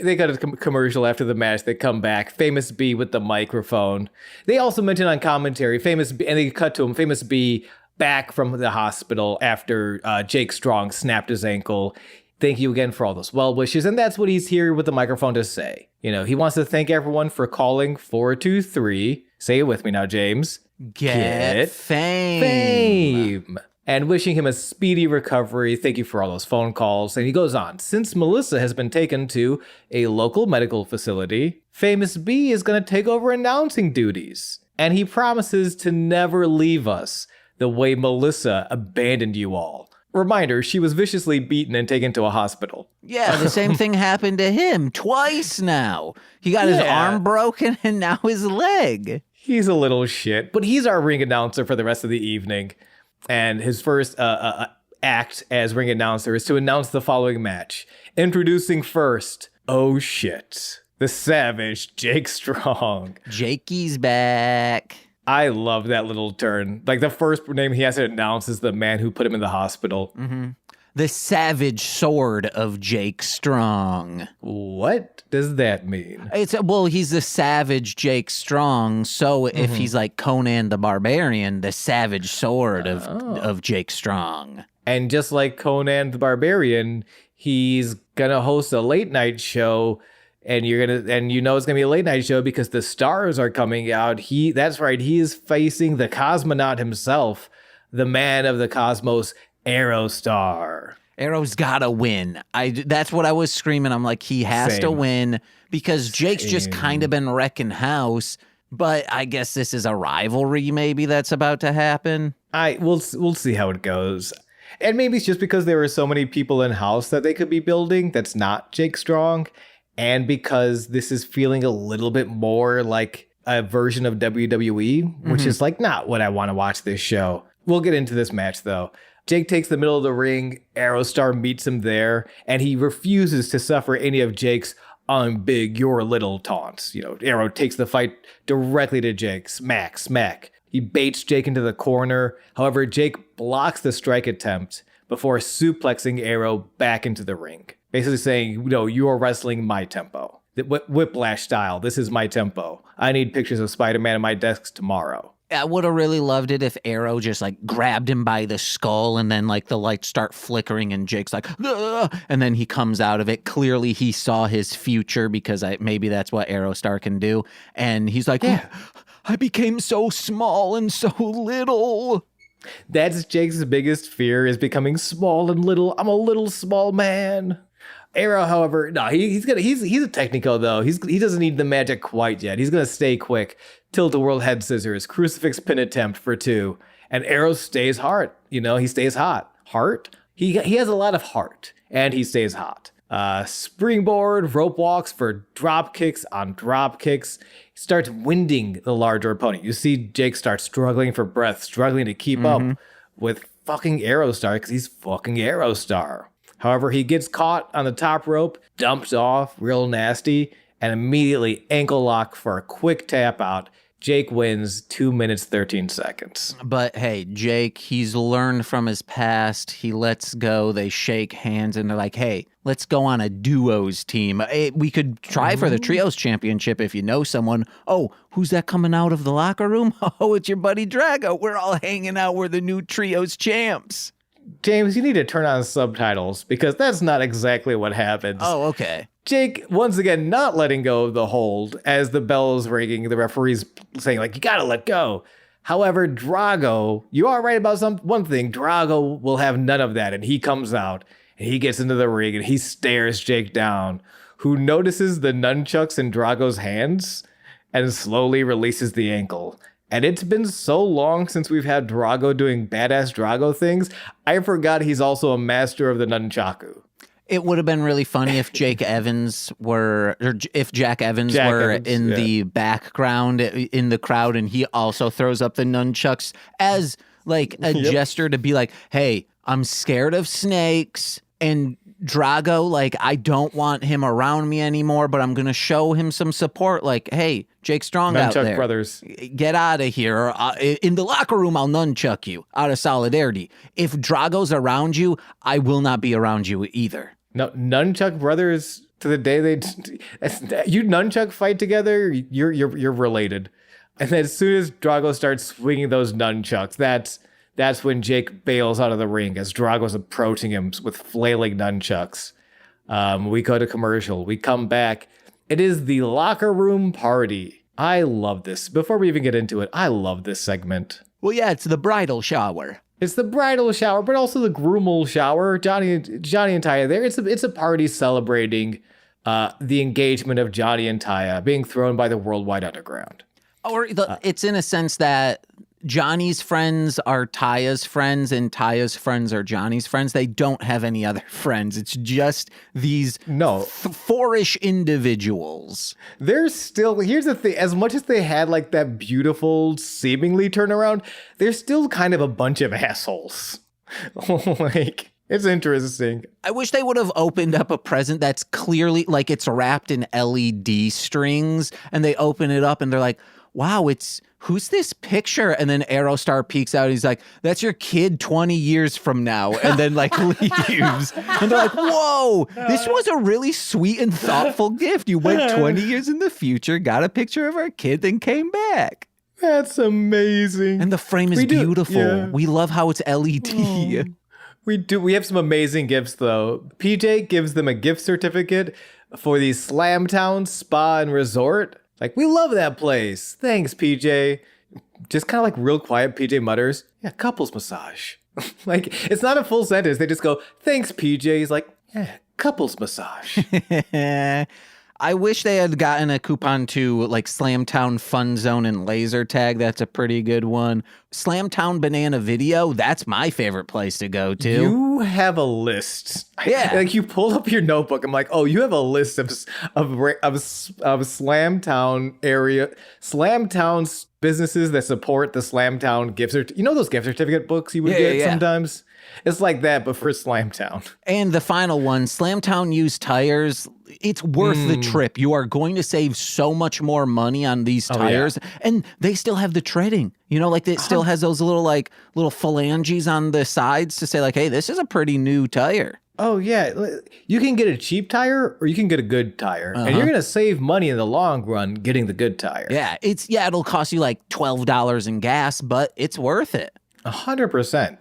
They got a commercial after the match. They come back. Famous B with the microphone. They also mention on commentary, Famous B, and they cut to him, Famous B back from the hospital after Jake Strong snapped his ankle. Thank you again for all those well wishes. And that's what he's here with the microphone to say. He wants to thank everyone for calling 423. Say it with me now, James. Get fame. And wishing him a speedy recovery. Thank you for all those phone calls. And he goes on, since Melissa has been taken to a local medical facility, Famous B is going to take over announcing duties. And he promises to never leave us the way Melissa abandoned you all. Reminder, she was viciously beaten and taken to a hospital. Yeah, the same thing happened to him twice now. He got his arm broken and now his leg. He's a little shit, but he's our ring announcer for the rest of the evening. And his first act as ring announcer is to announce the following match. Introducing first, oh shit, the Savage Jake Strong. Jakey's back. I love that little turn. Like the first name he has to announce is the man who put him in the hospital. The Savage Sword of Jake Strong. What does that mean? He's the Savage Jake Strong. So if he's like Conan the Barbarian, the Savage Sword of Jake Strong. And just like Conan the Barbarian, he's gonna host a late night show. And it's gonna be a late night show because the stars are coming out. That's right, he is facing the cosmonaut himself, the man of the cosmos, Aerostar. Arrow's gotta win. That's what I was screaming. I'm like, he has to win because Jake's just kind of been wrecking house. But I guess this is a rivalry maybe that's about to happen. We'll see how it goes. And maybe it's just because there are so many people in house that they could be building that's not Jake Strong. And because this is feeling a little bit more like a version of WWE, which is like not what I want to watch this show. We'll get into this match though. Jake takes the middle of the ring, Aerostar meets him there, and he refuses to suffer any of Jake's I'm big, you're little taunts. Arrow takes the fight directly to Jake, smack. He baits Jake into the corner. However, Jake blocks the strike attempt before suplexing Arrow back into the ring. Basically saying, you are wrestling my tempo. Whiplash style, this is my tempo. I need pictures of Spider-Man on my desk tomorrow. I would have really loved it if Arrow just like grabbed him by the skull and then like the lights start flickering and Jake's like, ugh! And then he comes out of it. Clearly he saw his future because maybe that's what Aerostar can do. And he's like, yeah, I became so small and so little. That's Jake's biggest fear is becoming small and little. I'm a little small man. Arrow, however, no, he's a technico though. He doesn't need the magic quite yet. He's gonna stay quick. Tilt a world head scissors, crucifix pin attempt for 2, and Arrow stays hard. He stays hot. Heart? He has a lot of heart, and he stays hot. Springboard, rope walks for drop kicks on drop kicks. He starts winding the larger opponent. You see Jake start struggling for breath, struggling to keep up with fucking Aerostar because he's fucking Aerostar. However, he gets caught on the top rope, dumped off real nasty, and immediately ankle lock for a quick tap out. Jake wins 2 minutes, 13 seconds. But hey, Jake, he's learned from his past. He lets go. They shake hands and they're like, hey, let's go on a duos team. We could try for the trios championship if you know someone. Oh, who's that coming out of the locker room? Oh, it's your buddy Drago. We're all hanging out. We're the new trios champs. James, you need to turn on subtitles because that's not exactly what happens. Oh, okay. Jake, once again, not letting go of the hold as the bell is ringing. The referee's saying, like, you gotta let go. However, Drago, you are right about one thing. Drago will have none of that. And he comes out and he gets into the ring and he stares Jake down, who notices the nunchucks in Drago's hands and slowly releases the ankle. And it's been so long since we've had Drago doing badass Drago things, I forgot he's also a master of the nunchaku. It would have been really funny if Jack Evans were in the background in the crowd and he also throws up the nunchucks as like a gesture to be like, hey, I'm scared of snakes. And Drago, like, I don't want him around me anymore, but I'm going to show him some support. Like, hey, Jake Strong out there. Brothers. Get out of here. In the locker room, I'll nunchuck you out of solidarity. If Drago's around you, I will not be around you either. No, nunchuck brothers to the day you nunchuck fight together, you're related. And then as soon as Drago starts swinging those nunchucks, that's when Jake bails out of the ring as Drago's approaching him with flailing nunchucks. We go to commercial. We come back. It is the locker room party. I love this. Before we even get into it, I love this segment. Well, yeah, it's the bridal shower. It's the bridal shower, but also the groomal shower. Johnny and Taya there. It's a party celebrating the engagement of Johnny and Taya being thrown by the Worldwide Underground. Or it's in a sense that Johnny's friends are Taya's friends and Taya's friends are Johnny's friends. They don't have any other friends. It's just these four-ish individuals. They're still, here's the thing, as much as they had like that beautiful seemingly turnaround, they're still kind of a bunch of assholes. Like, it's interesting. I wish they would have opened up a present that's clearly like it's wrapped in LED strings and they open it up and they're like, wow, who's this picture? And then Aerostar peeks out. He's like, that's your kid 20 years from now. And then like leaves. And they're like, whoa, this was a really sweet and thoughtful gift. You went 20 years in the future, got a picture of our kid, then came back. That's amazing. And the frame is beautiful. Yeah. We love how it's LED. Oh, we do. We have some amazing gifts though. PJ gives them a gift certificate for the Slamtown Spa and Resort. Like, we love that place. Thanks, PJ. Just kind of like real quiet, PJ mutters, yeah, couples massage. Like, it's not a full sentence. They just go, thanks, PJ. He's like, yeah, couples massage. I wish they had gotten a coupon to like Slamtown Fun Zone and Laser Tag. That's a pretty good one. Slamtown Banana Video. That's my favorite place to go to. You have a list. Yeah. Like you pull up your notebook. I'm like, oh, you have a list of Slamtown area, Slamtown businesses that support the Slamtown gift certificate. You know those gift certificate books you would get sometimes? It's like that, but for Slamtown. And the final one, Slamtown used tires. It's worth the trip. You are going to save so much more money on these tires. Yeah. And they still have the treading. You know, like it still has those little phalanges on the sides to say like, hey, this is a pretty new tire. Oh, yeah. You can get a cheap tire or you can get a good tire. And you're going to save money in the long run getting the good tire. Yeah, it'll cost you like $12 in gas, but it's worth it. 100%.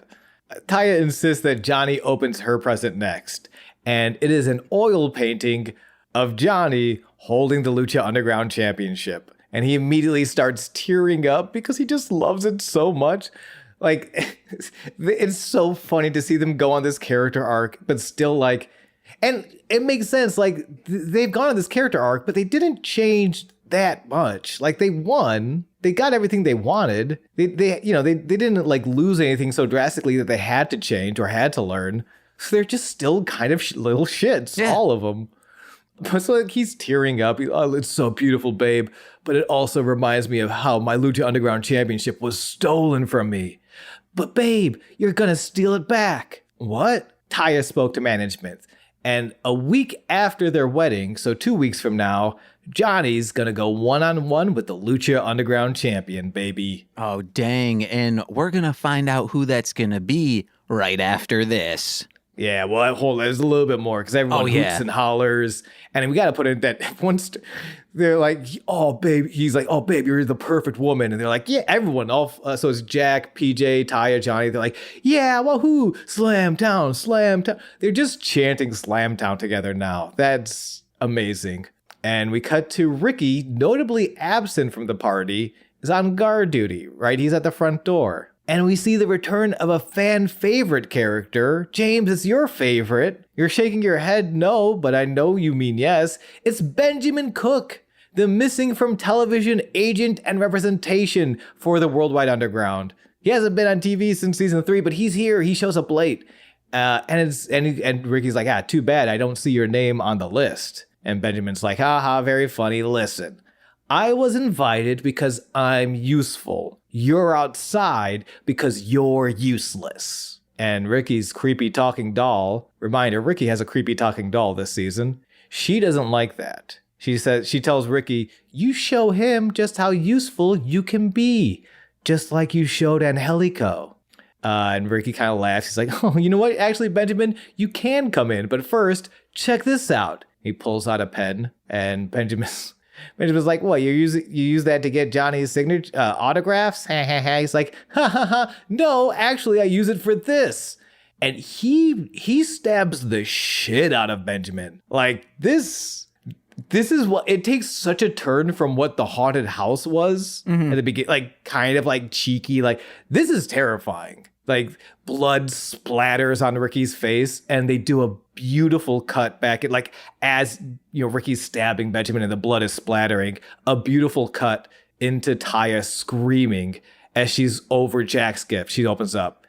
Taya insists that Johnny opens her present next. And it is an oil painting of Johnny holding the Lucha Underground Championship. And he immediately starts tearing up because he just loves it so much. Like, it's so funny to see them go on this character arc, but still like, and it makes sense. Like, they've gone on this character arc, but they didn't change that much. Like, they won. They got everything they wanted. They didn't like lose anything so drastically that they had to change or had to learn. So they're just still kind of little shits, all of them. So like, he's tearing up. Oh, it's so beautiful, babe. But it also reminds me of how my Lucha Underground Championship was stolen from me but babe, you're gonna steal it back. What? Taya spoke to management. And a week after their wedding, so 2 weeks from now, Johnny's gonna go one-on-one with the Lucha Underground champion, baby. Oh, dang. And we're gonna find out who that's gonna be right after this. Yeah, well, there's a little bit more because everyone hoots and hollers. And we got to put in that once they're like, oh, babe. He's like, oh, babe, you're the perfect woman. And they're like, yeah, everyone. So it's Jack, PJ, Taya, Johnny. They're like, yeah, wahoo, Slam Town, Slam Town. They're just chanting Slam Town together now. That's amazing. And we cut to Ricky, notably absent from the party, is on guard duty, right? He's at the front door. And we see the return of a fan favorite character. James, it's your favorite. You're shaking your head no, but I know you mean yes. It's Benjamin Cook, the missing from television agent and representation for the Worldwide Underground. He hasn't been on TV since season 3, but he's here. He shows up late. And Ricky's like, too bad. I don't see your name on the list. And Benjamin's like, haha, very funny. Listen, I was invited because I'm useful. You're outside because you're useless. And Ricky's creepy talking doll, reminder, Ricky has a creepy talking doll this season. She doesn't like that. She tells Ricky, you show him just how useful you can be, just like you showed Angelico. And Ricky kind of laughs. He's like, oh, you know what? Actually, Benjamin, you can come in, but first, check this out. He pulls out a pen, and Benjamin's like, what, you use that to get Johnny's signature autographs? He's like, ha, no, actually, I use it for this. And he stabs the shit out of Benjamin. Like, this is what, it takes such a turn from what the haunted house was at the beginning, like, kind of like cheeky, like, this is terrifying. Like, blood splatters on Ricky's face, and they do a beautiful cut back. Like, as you know, Ricky's stabbing Benjamin and the blood is splattering, a beautiful cut into Taya screaming as she's over Jack's gift. She opens up,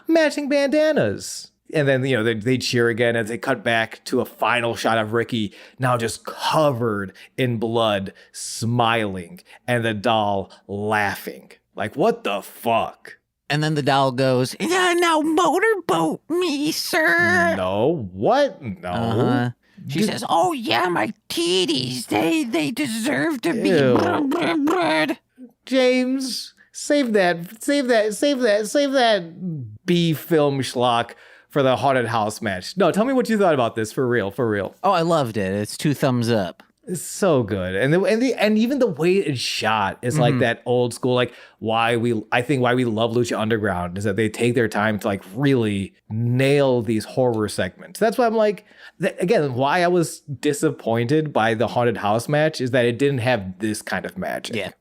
matching bandanas. And then, you know, they cheer again as they cut back to a final shot of Ricky, now just covered in blood, smiling, and the doll laughing. Like, what the fuck? And then the doll goes, yeah, now motorboat me, sir. No, what? No. She says, oh, yeah, my titties, they deserve to be blood. James, save that B film schlock for the haunted house match. No, tell me what you thought about this, for real. Oh, I loved it. It's 2 thumbs up. It's so good. And even the way it's shot is like that old school, like why we love Lucha Underground is that they take their time to like really nail these horror segments. That's why I'm like, again, why I was disappointed by the haunted house match is that it didn't have this kind of magic. Yeah.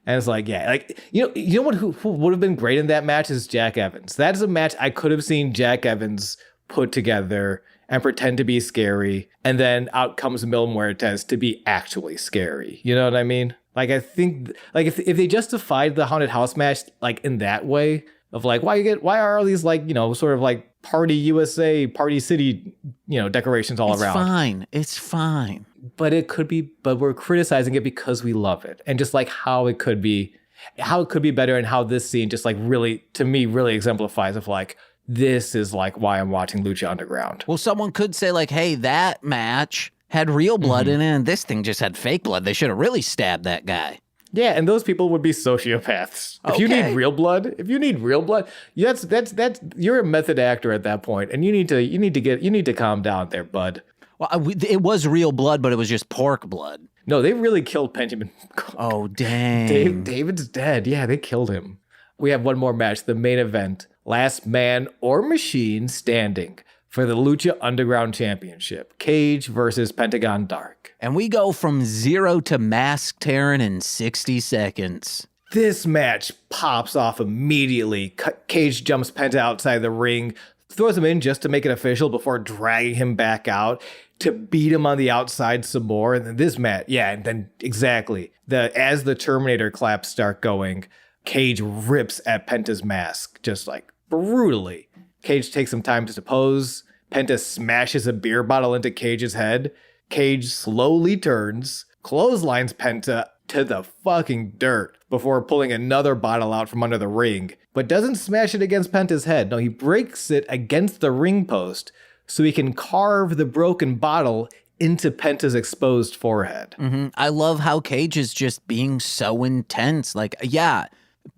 And it's like, yeah, like, you know what, who would have been great in that match is Jack Evans. That is a match I could have seen Jack Evans put together and pretend to be scary, and then out comes Mil Muertes to be actually scary. You know what I mean? Like, I think, like, if they justified the haunted house match, like, in that way, of like, why are all these, like, you know, sort of like Party USA, Party City, you know, decorations all around? It's fine. But it could be, but we're criticizing it because we love it. And just like how it could be better, and how this scene just like really, to me, really exemplifies of like, this is like why I'm watching Lucha Underground. Well, someone could say like, hey, that match had real blood in it, and this thing just had fake blood. They should have really stabbed that guy. Yeah, and those people would be sociopaths. If you need real blood, that's you're a method actor at that point, and you need to calm down there, bud. Well, it was real blood, but it was just pork blood. No, they really killed Benjamin. Oh, dang. David's dead. Yeah, they killed him. We have one more match, the main event. Last man or machine standing for the Lucha Underground Championship. Cage versus Pentagón Dark. And we go from 0 to mask tearing in 60 seconds. This match pops off immediately. Cage jumps Penta outside the ring, throws him in just to make it official before dragging him back out to beat him on the outside some more. And then this match, and then exactly. As the Terminator claps start going, Cage rips at Penta's mask, just like brutally. Cage takes some time to pose. Penta smashes a beer bottle into Cage's head. Cage slowly turns, clotheslines Penta to the fucking dirt before pulling another bottle out from under the ring, but doesn't smash it against Penta's head. No, he breaks it against the ring post so he can carve the broken bottle into Penta's exposed forehead. Mm-hmm. I love how Cage is just being so intense. Like, yeah,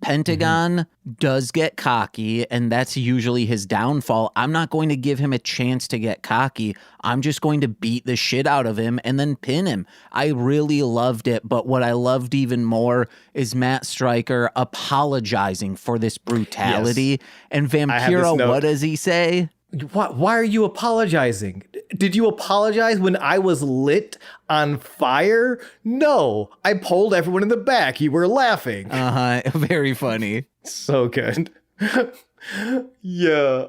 Pentagón does get cocky, and that's usually his downfall. I'm not going to give him a chance to get cocky. I'm just going to beat the shit out of him and then pin him. I really loved it, but what I loved even more is Matt Stryker apologizing for this brutality. Yes. And Vampiro, what does he say? Why are you apologizing? Did you apologize when I was lit on fire? No, I pulled everyone in the back. You were laughing. Very funny. So good. Yeah.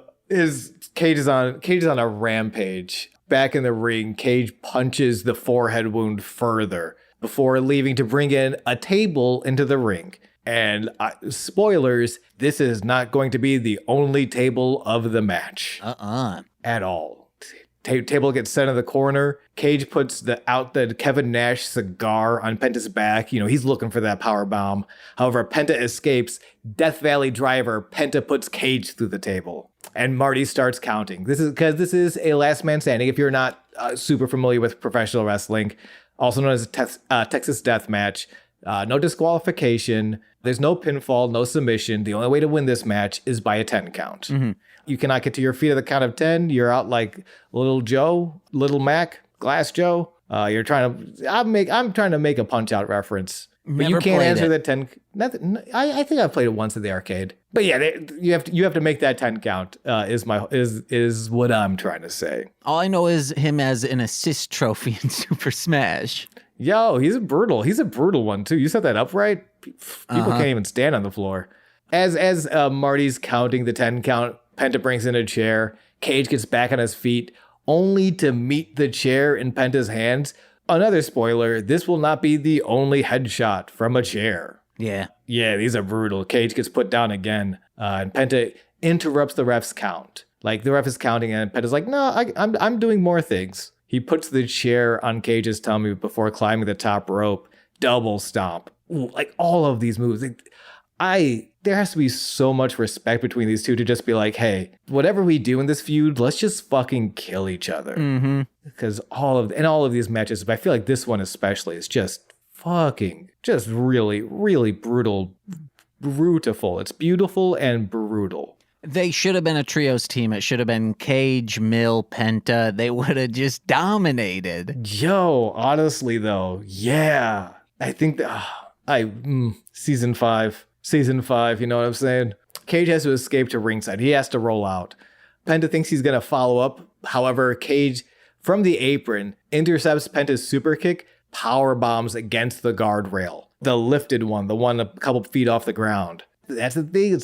Cage is on a rampage. Back in the ring, Cage punches the forehead wound further before leaving to bring in a table into the ring. And spoilers, this is not going to be the only table of the match. At all. Table gets set in the corner. Cage puts the Kevin Nash cigar on Penta's back. You know, he's looking for that power bomb. However, Penta escapes. Death Valley driver. Penta puts Cage through the table. And Marty starts counting. This is a last man standing. If you're not super familiar with professional wrestling, also known as Texas Death Match. No disqualification. There's no pinfall, no submission. The only way to win this match is by a 10 count. Mm-hmm. You cannot get to your feet at the count of 10. You're out like Little Joe, Little Mac, Glass Joe. I'm trying to make a Punch Out reference. But you can't answer that 10. I think I played it once at the arcade. But yeah, you have to make that 10 count. Is what I'm trying to say. All I know is him as an assist trophy in Super Smash. Yo, he's a brutal one too. You set that up right. People can't even stand on the floor. As Marty's counting the 10 count, Penta brings in a chair. Cage gets back on his feet, only to meet the chair in Penta's hands. Another spoiler, this will not be the only headshot from a chair. Yeah, these are brutal. Cage gets put down again, and Penta interrupts the ref's count. Like, the ref is counting, and Penta's like, no, I'm doing more things. He puts the chair on Cage's tummy before climbing the top rope. Double stomp. Ooh, like, all of these moves. There has to be so much respect between these two to just be like, hey, whatever we do in this feud, let's just fucking kill each other. Mm-hmm. Because all of these matches, but I feel like this one especially is just really, really brutal. It's beautiful and brutal. They should have been a trios team. It should have been Cage, Mill, Penta. They would have just dominated. Yo, honestly though, yeah. I think season 5, you know what I'm saying? Cage has to escape to ringside. He has to roll out. Penta thinks he's going to follow up. However, Cage, from the apron, intercepts Penta's super kick, power bombs against the guardrail. The lifted one, the one a couple feet off the ground. That's the thing.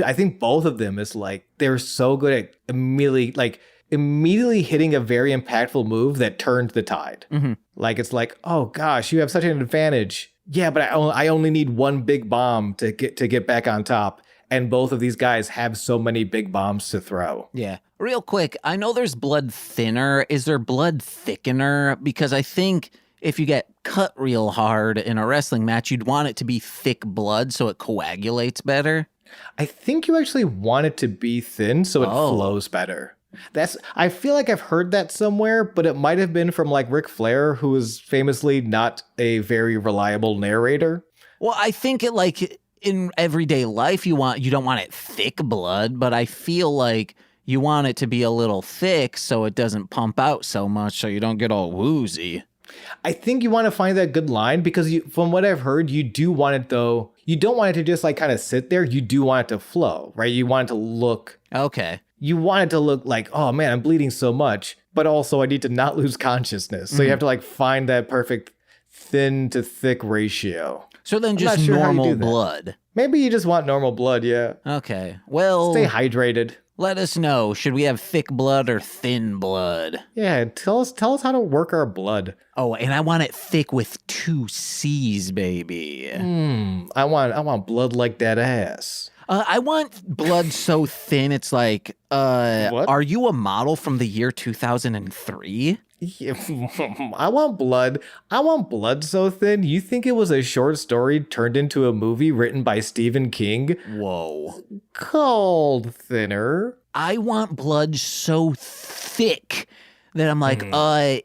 I think both of them is like, they're so good at immediately hitting a very impactful move that turned the tide. Mm-hmm. Like, it's like, oh gosh, you have such an advantage. Yeah, but I only need one big bomb to get back on top. And both of these guys have so many big bombs to throw. Yeah. Real quick, I know there's blood thinner. Is there blood thickener? Because I think if you get cut real hard in a wrestling match, you'd want it to be thick blood so it coagulates better. I think you actually want it to be thin so it flows better. I feel like I've heard that somewhere, but it might have been from like Ric Flair, who is famously not a very reliable narrator. Well, I think it like in everyday life, you don't want it thick blood, but I feel like you want it to be a little thick so it doesn't pump out so much so you don't get all woozy. I think you want to find that good line because from what I've heard, you do want it though. You don't want it to just like kind of sit there. You do want it to flow, right? You want it to look. Okay. You want it to look like, oh man, I'm bleeding so much, but also I need to not lose consciousness. So you have to like find that perfect thin to thick ratio. So then just normal blood. Maybe you just want normal blood, yeah. Okay. Well, stay hydrated. Let us know. Should we have thick blood or thin blood? Yeah, tell us how to work our blood. Oh, and I want it thick with 2 C's, baby. I want blood like that ass. I want blood so thin it's like, what? Are you a model from the year 2003? Yeah, I want blood. I want blood so thin. You think it was a short story turned into a movie written by Stephen King? Whoa. Cold thinner. I want blood so thick that I'm like,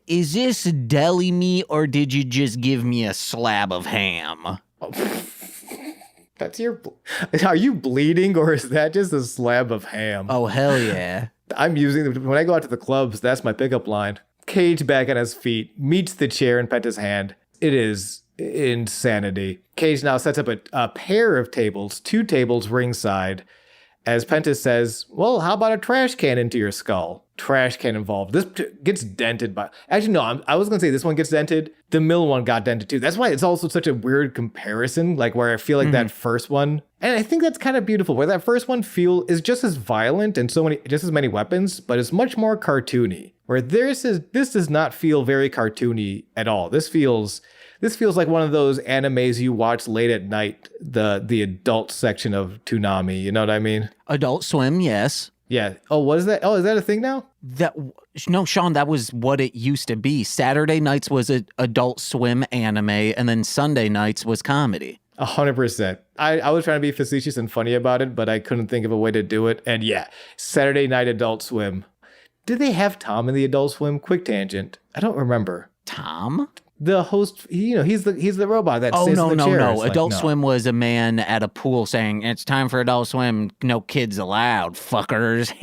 is this deli meat or did you just give me a slab of ham? That's your... Are you bleeding or is that just a slab of ham? Oh, hell yeah. I'm using... When I go out to the clubs, that's my pickup line. Cage back on his feet, meets the chair in Penta's hand. It is insanity. Cage now sets up a pair of tables, 2 tables ringside, as Penta says, well, how about a trash can into your skull? Trash can involved. This gets dented by... Actually, no, I was going to say this one gets dented. The middle one got dented too. That's why it's also such a weird comparison, like where I feel like that first one... And I think that's kind of beautiful, where that first one is just as violent and just as many weapons, but it's much more cartoony. Where this does not feel very cartoony at all. This feels like one of those animes you watch late at night, the adult section of Toonami. You know what I mean? Adult Swim, yes. Yeah. Oh, what is that? Oh, is that a thing now? No, Sean, that was what it used to be. Saturday nights was an Adult Swim anime, and then Sunday nights was comedy. 100%. I was trying to be facetious and funny about it, but I couldn't think of a way to do it. And yeah, Saturday night Adult Swim. Did they have Tom in the Adult Swim? Quick tangent. I don't remember. Tom? The host, he's the robot that sits in the chair. No. Adult Swim was a man at a pool saying, it's time for Adult Swim. No kids allowed, fuckers.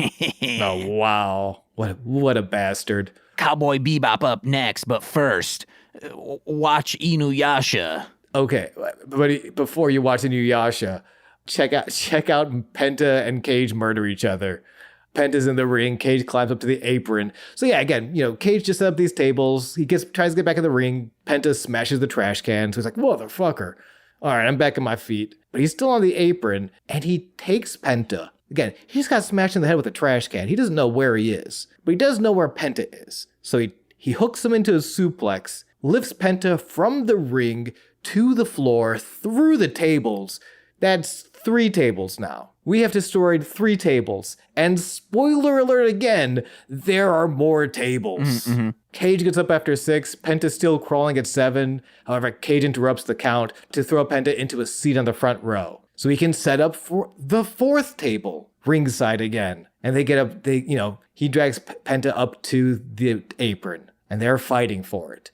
Oh, wow. What a bastard. Cowboy Bebop up next, but first, watch Inuyasha. Okay, but before you watch Inuyasha, check out Penta and Cage murder each other. Penta's in the ring. Cage climbs up to the apron. So yeah, again, Cage just set up these tables. He tries to get back in the ring. Penta smashes the trash can. So he's like, motherfucker. All right, I'm back on my feet. But he's still on the apron, and he takes Penta. Again, he just got smashed in the head with a trash can. He doesn't know where he is, but he does know where Penta is. So he hooks him into a suplex, lifts Penta from the ring to the floor, through the tables. That's 3 tables now. We have destroyed 3 tables. And spoiler alert again, there are more tables. Mm-hmm. Cage gets up after 6. Penta's still crawling at 7. However, Cage interrupts the count to throw Penta into a seat on the front row. So he can set up for the 4th table, ringside again. And they get up, he drags Penta up to the apron. And they're fighting for it.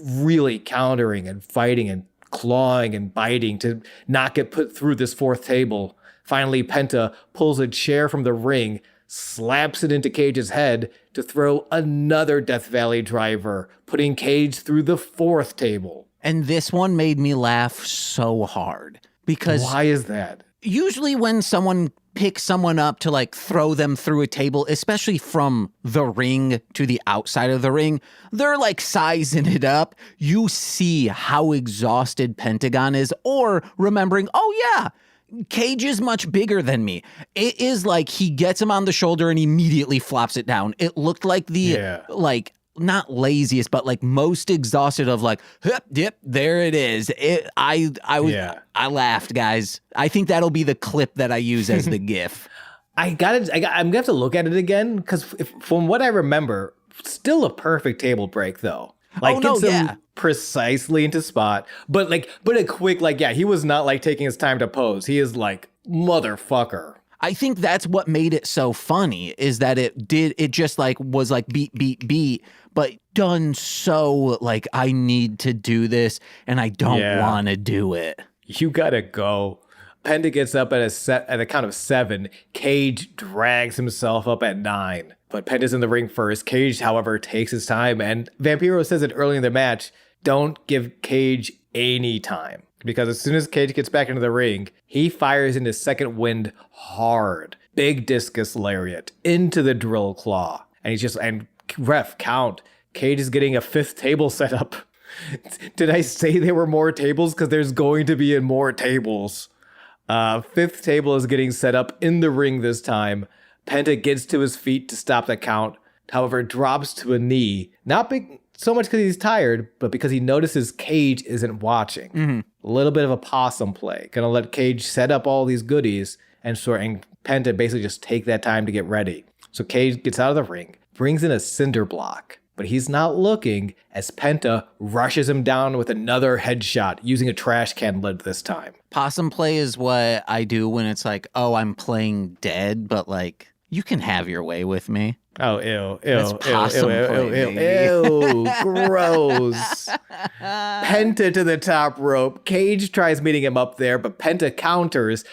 Really countering and fighting and clawing and biting to not get put through this 4th table. Finally, Penta pulls a chair from the ring, slaps it into Cage's head to throw another Death Valley driver, putting Cage through the 4th table. And this one made me laugh so hard. Because why is that? Usually when someone picks someone up to throw them through a table, especially from the ring to the outside of the ring, they're sizing it up. You see how exhausted Pentagón is, or remembering, oh yeah, Cage is much bigger than me. It is he gets him on the shoulder and immediately flops it down. It looked like not laziest, but most exhausted of yep, there it is. I laughed, guys. I think that'll be the clip that I use as the GIF. I'm gonna have to look at it again because from what I remember, still a perfect table break though. Gets him precisely into spot, but a quick he was not taking his time to pose. He is motherfucker. I think that's what made it so funny is that it just was beat, but done so I need to do this and I don't want to do it. You gotta go. Penta gets up at a count of 7. Cage drags himself up at 9. But Penta's in the ring first. Cage, however, takes his time. And Vampiro says it early in the match, don't give Cage any time. Because as soon as Cage gets back into the ring, he fires into second wind hard. Big discus lariat into the drill claw. And ref, count. Cage is getting a 5th table set up. Did I say there were more tables? Because there's going to be more tables. 5th table is getting set up in the ring this time. Penta gets to his feet to stop the count. However, drops to a knee. Not so much because he's tired, but because he notices Cage isn't watching. Mm-hmm. A little bit of a possum play. Gonna let Cage set up all these goodies and Penta basically just take that time to get ready. So Cage gets out of the ring, brings in a cinder block. But he's not looking as Penta rushes him down with another headshot using a trash can lid this time. Possum play is what I do when it's like, oh, I'm playing dead, but like, you can have your way with me. Oh, ew, That's possum play. Ew, gross. Penta to the top rope. Cage tries meeting him up there, but Penta counters,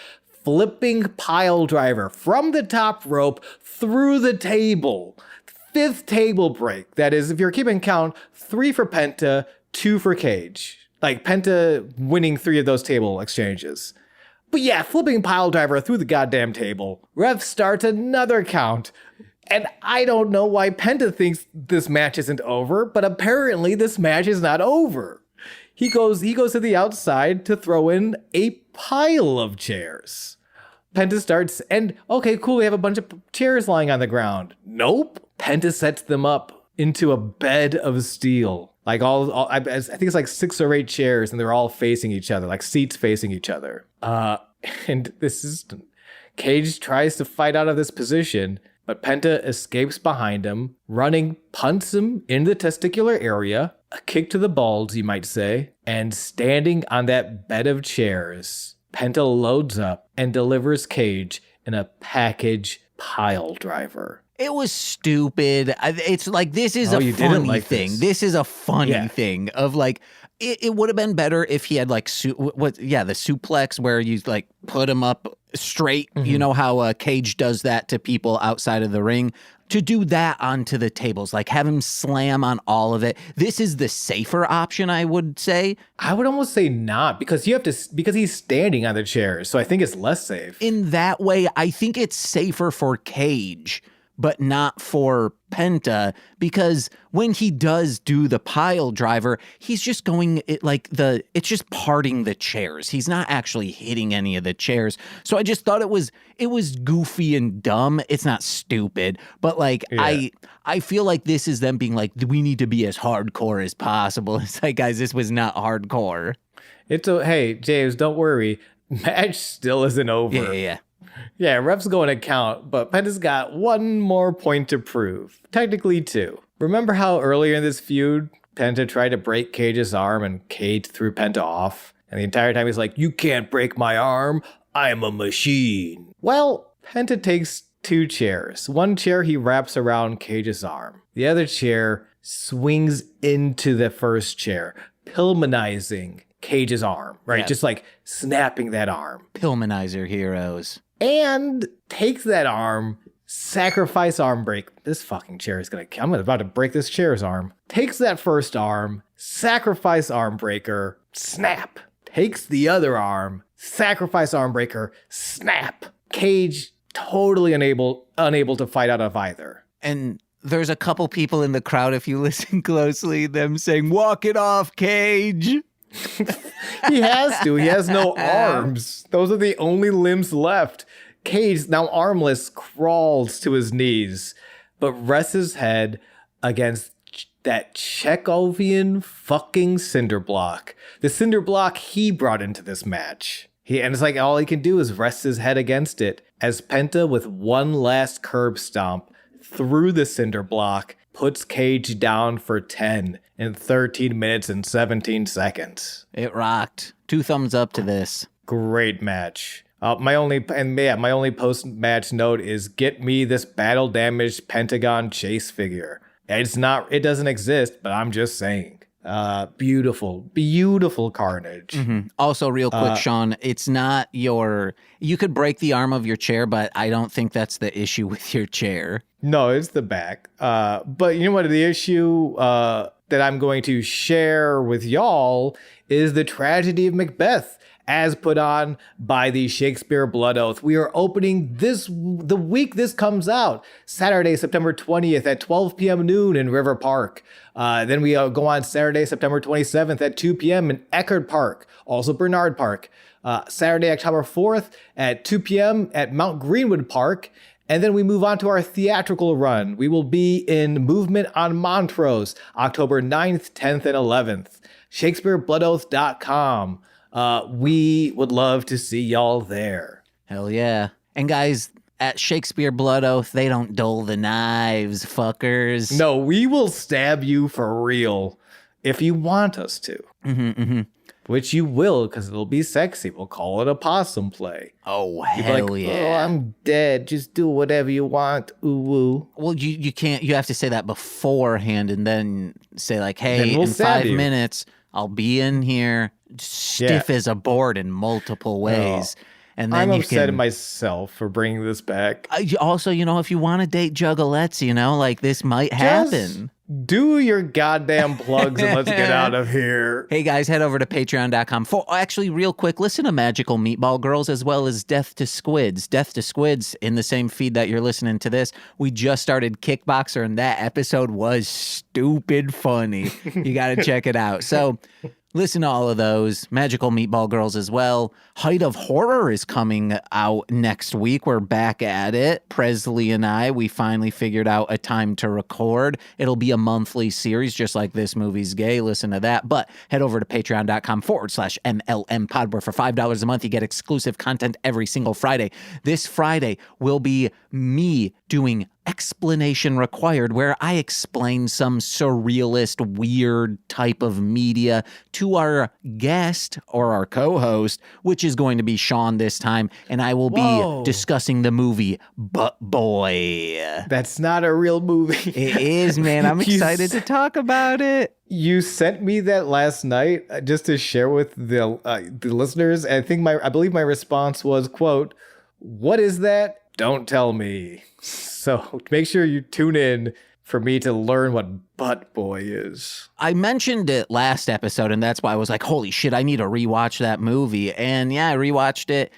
flipping pile driver from the top rope through the table. 5th table break. That is, if you're keeping count, 3 for Penta, 2 for Cage. Like, Penta winning 3 of those table exchanges. But yeah, flipping pile driver through the goddamn table. Ref starts another count. And I don't know why Penta thinks this match isn't over, but apparently this match is not over. He goes to the outside to throw in a pile of chairs. Penta starts, and okay, cool, we have a bunch of chairs lying on the ground. Nope. Penta sets them up into a bed of steel. Like I think it's like 6 or 8 chairs, and they're all facing each other, like seats facing each other. And this is, Cage tries to fight out of this position, but Penta escapes behind him, running, punts him in the testicular area, a kick to the balls, you might say, and standing on that bed of chairs, Penta loads up and delivers Cage in a package pile driver. It was stupid. It's like, this is a funny thing. This is a funny thing of like, it would have been better if he had like, the suplex where you like put him up straight. Mm-hmm. You know how Cage does that to people outside of the ring? To do that onto the tables, like have him slam on all of it. This is the safer option, I would say. I would almost say not, because because he's standing on the chairs. So I think it's less safe. In that way, I think it's safer for Cage, but not for Penta, because when he does do the pile driver, he's just going it's just parting the chairs. He's not actually hitting any of the chairs. So I just thought it was goofy and dumb. It's not stupid, but like, yeah. I feel like this is them being like, we need to be as hardcore as possible. It's like, guys, this was not hardcore. Hey, James, don't worry. Match still isn't over. Yeah. Yeah, ref's going to count, but Penta's got one more point to prove. Technically 2. Remember how earlier in this feud, Penta tried to break Cage's arm and Cage threw Penta off? And the entire time he's like, you can't break my arm, I'm a machine. Well, Penta takes 2 chairs. One chair he wraps around Cage's arm. The other chair swings into the first chair, Pillmanizing Cage's arm, right? Yeah. Just like snapping that arm. Pillmanizer heroes. And takes that arm, sacrifice arm break. This fucking chair is I'm about to break this chair's arm. Takes that first arm, sacrifice arm breaker, snap. Takes the other arm, sacrifice arm breaker, snap. Cage totally unable to fight out of either. And there's a couple people in the crowd, if you listen closely, them saying, walk it off, Cage. He has to. He has no arms. Those are the only limbs left. Cage, now armless, crawls to his knees, but rests his head against that Chekhovian fucking cinder block. The cinder block he brought into this match. And it's like all he can do is rest his head against it as Penta, with one last curb stomp through the cinder block, puts Cage down for 10 in 13 minutes and 17 seconds. It rocked. 2 thumbs up to this. Great match. My only post-match note is, get me this battle-damaged Pentagon chase figure. It doesn't exist, but I'm just saying. Beautiful carnage. Mm-hmm. Also, real quick, Sean, it's not you could break the arm of your chair, but I don't think that's the issue with your chair. No, it's the back. But you know what? The issue that I'm going to share with y'all is the tragedy of Macbeth, as put on by the Shakespeare Blood Oath. We are opening the week this comes out, Saturday, September 20th at 12 p.m. noon in River Park. Then we go on Saturday, September 27th at 2 p.m. in Eckerd Park, also Bernard Park. Saturday, October 4th at 2 p.m. at Mount Greenwood Park. And then we move on to our theatrical run. We will be in Movement on Montrose, October 9th, 10th, and 11th. ShakespeareBloodOath.com. We would love to see y'all there. Hell yeah. And guys, at Shakespeare Blood Oath, they don't dull the knives, fuckers. No, we will stab you for real if you want us to. Which you will, because it'll be sexy. We'll call it a possum play. Oh, hell yeah. Oh, I'm dead. Just do whatever you want. Ooh, woo. Well, you can't. You have to say that beforehand and then say like, hey, in 5 minutes, I'll be in here stiff as a board in multiple ways. And then I'm upset at myself for bringing this back. Also, if you want to date juggalettes, like this might happen. Do your goddamn plugs and let's get out of here. Hey guys, head over to patreon.com. Actually, real quick, listen to Magical Meatball Girls as well as Death to Squids. Death to Squids in the same feed that you're listening to this. We just started Kickboxer and that episode was stupid funny. You got to check it out. So listen to all of those. Magical Meatball Girls as well. Height of Horror is coming out next week. We're back at it. Presley and I, we finally figured out a time to record. It'll be a monthly series, just like This Movie's Gay. Listen to that. But head over to patreon.com/MLM pod, where for $5 a month, you get exclusive content every single Friday. This Friday will be me doing Explanation Required, where I explain some surrealist, weird type of media to our guest or our co-host, which is going to be Sean this time, and I will be discussing the movie Butt Boy. That's not a real movie. It is, man. I'm excited to talk about it. You sent me that last night just to share with the listeners. I believe my response was, quote, "What is that? Don't tell me." So make sure you tune in for me to learn what Butt Boy is. I mentioned it last episode, and that's why I was like, holy shit, I need to rewatch that movie. And yeah, I rewatched it.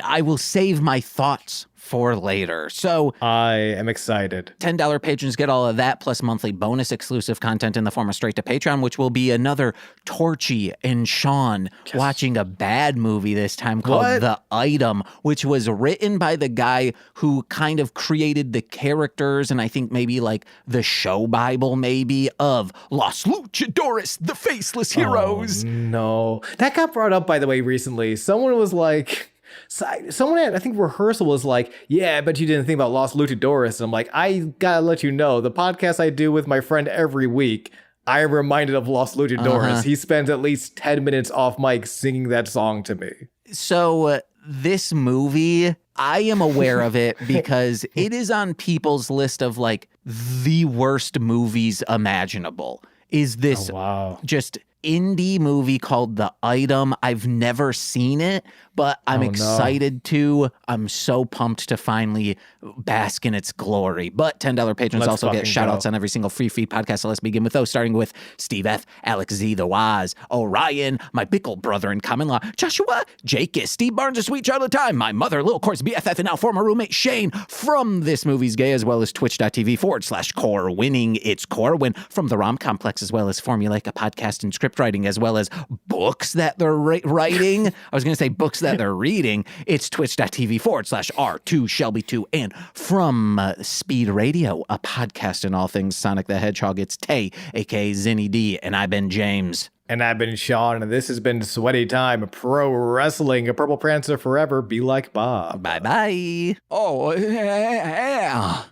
I will save my thoughts for later. So I am excited. $10 patrons get all of that, plus monthly bonus exclusive content in the form of straight to Patreon, which will be another Torchy and Sean watching a bad movie this time called The Item, which was written by the guy who kind of created the characters and I think maybe like the show Bible maybe of Los Luchadores, the Faceless Heroes. Oh, no. That got brought up, by the way, recently. Someone was like, someone at, I think, rehearsal was like, yeah, I bet you didn't think about Los Luchadores. And I'm like, I gotta let you know, the podcast I do with my friend every week, I am reminded of Los Luchadores. He spends at least 10 minutes off mic singing that song to me. So this movie, I am aware of it because it is on people's list of like the worst movies imaginable. Is this just indie movie called The Item? I've never seen it, but I'm excited to. I'm so pumped to finally bask in its glory. But $10 patrons also get shout-outs on every single free feed podcast. So let's begin with those, starting with Steve F., Alex Z., The Waz, Orion, my Bickle brother in common law, Joshua, Jake, Steve Barnes, a sweet child of time, my mother, Lil Course BFF, and now former roommate Shane from This Movie's Gay, as well as twitch.tv/core winning. It's Core Win from the Rom Complex, as well as Formulaic, podcast and script writing, as well as books that they're writing. I was going to say books that they're reading. It's twitch.tv/R2Shelby2, and from Speed Radio, a podcast in all things Sonic the Hedgehog. It's Tay, aka Zinny D, and I've been James. And I've been Sean, and this has been Sweaty Time, Pro Wrestling, a Purple Prancer forever. Be like Bob. Bye-bye. Oh, yeah.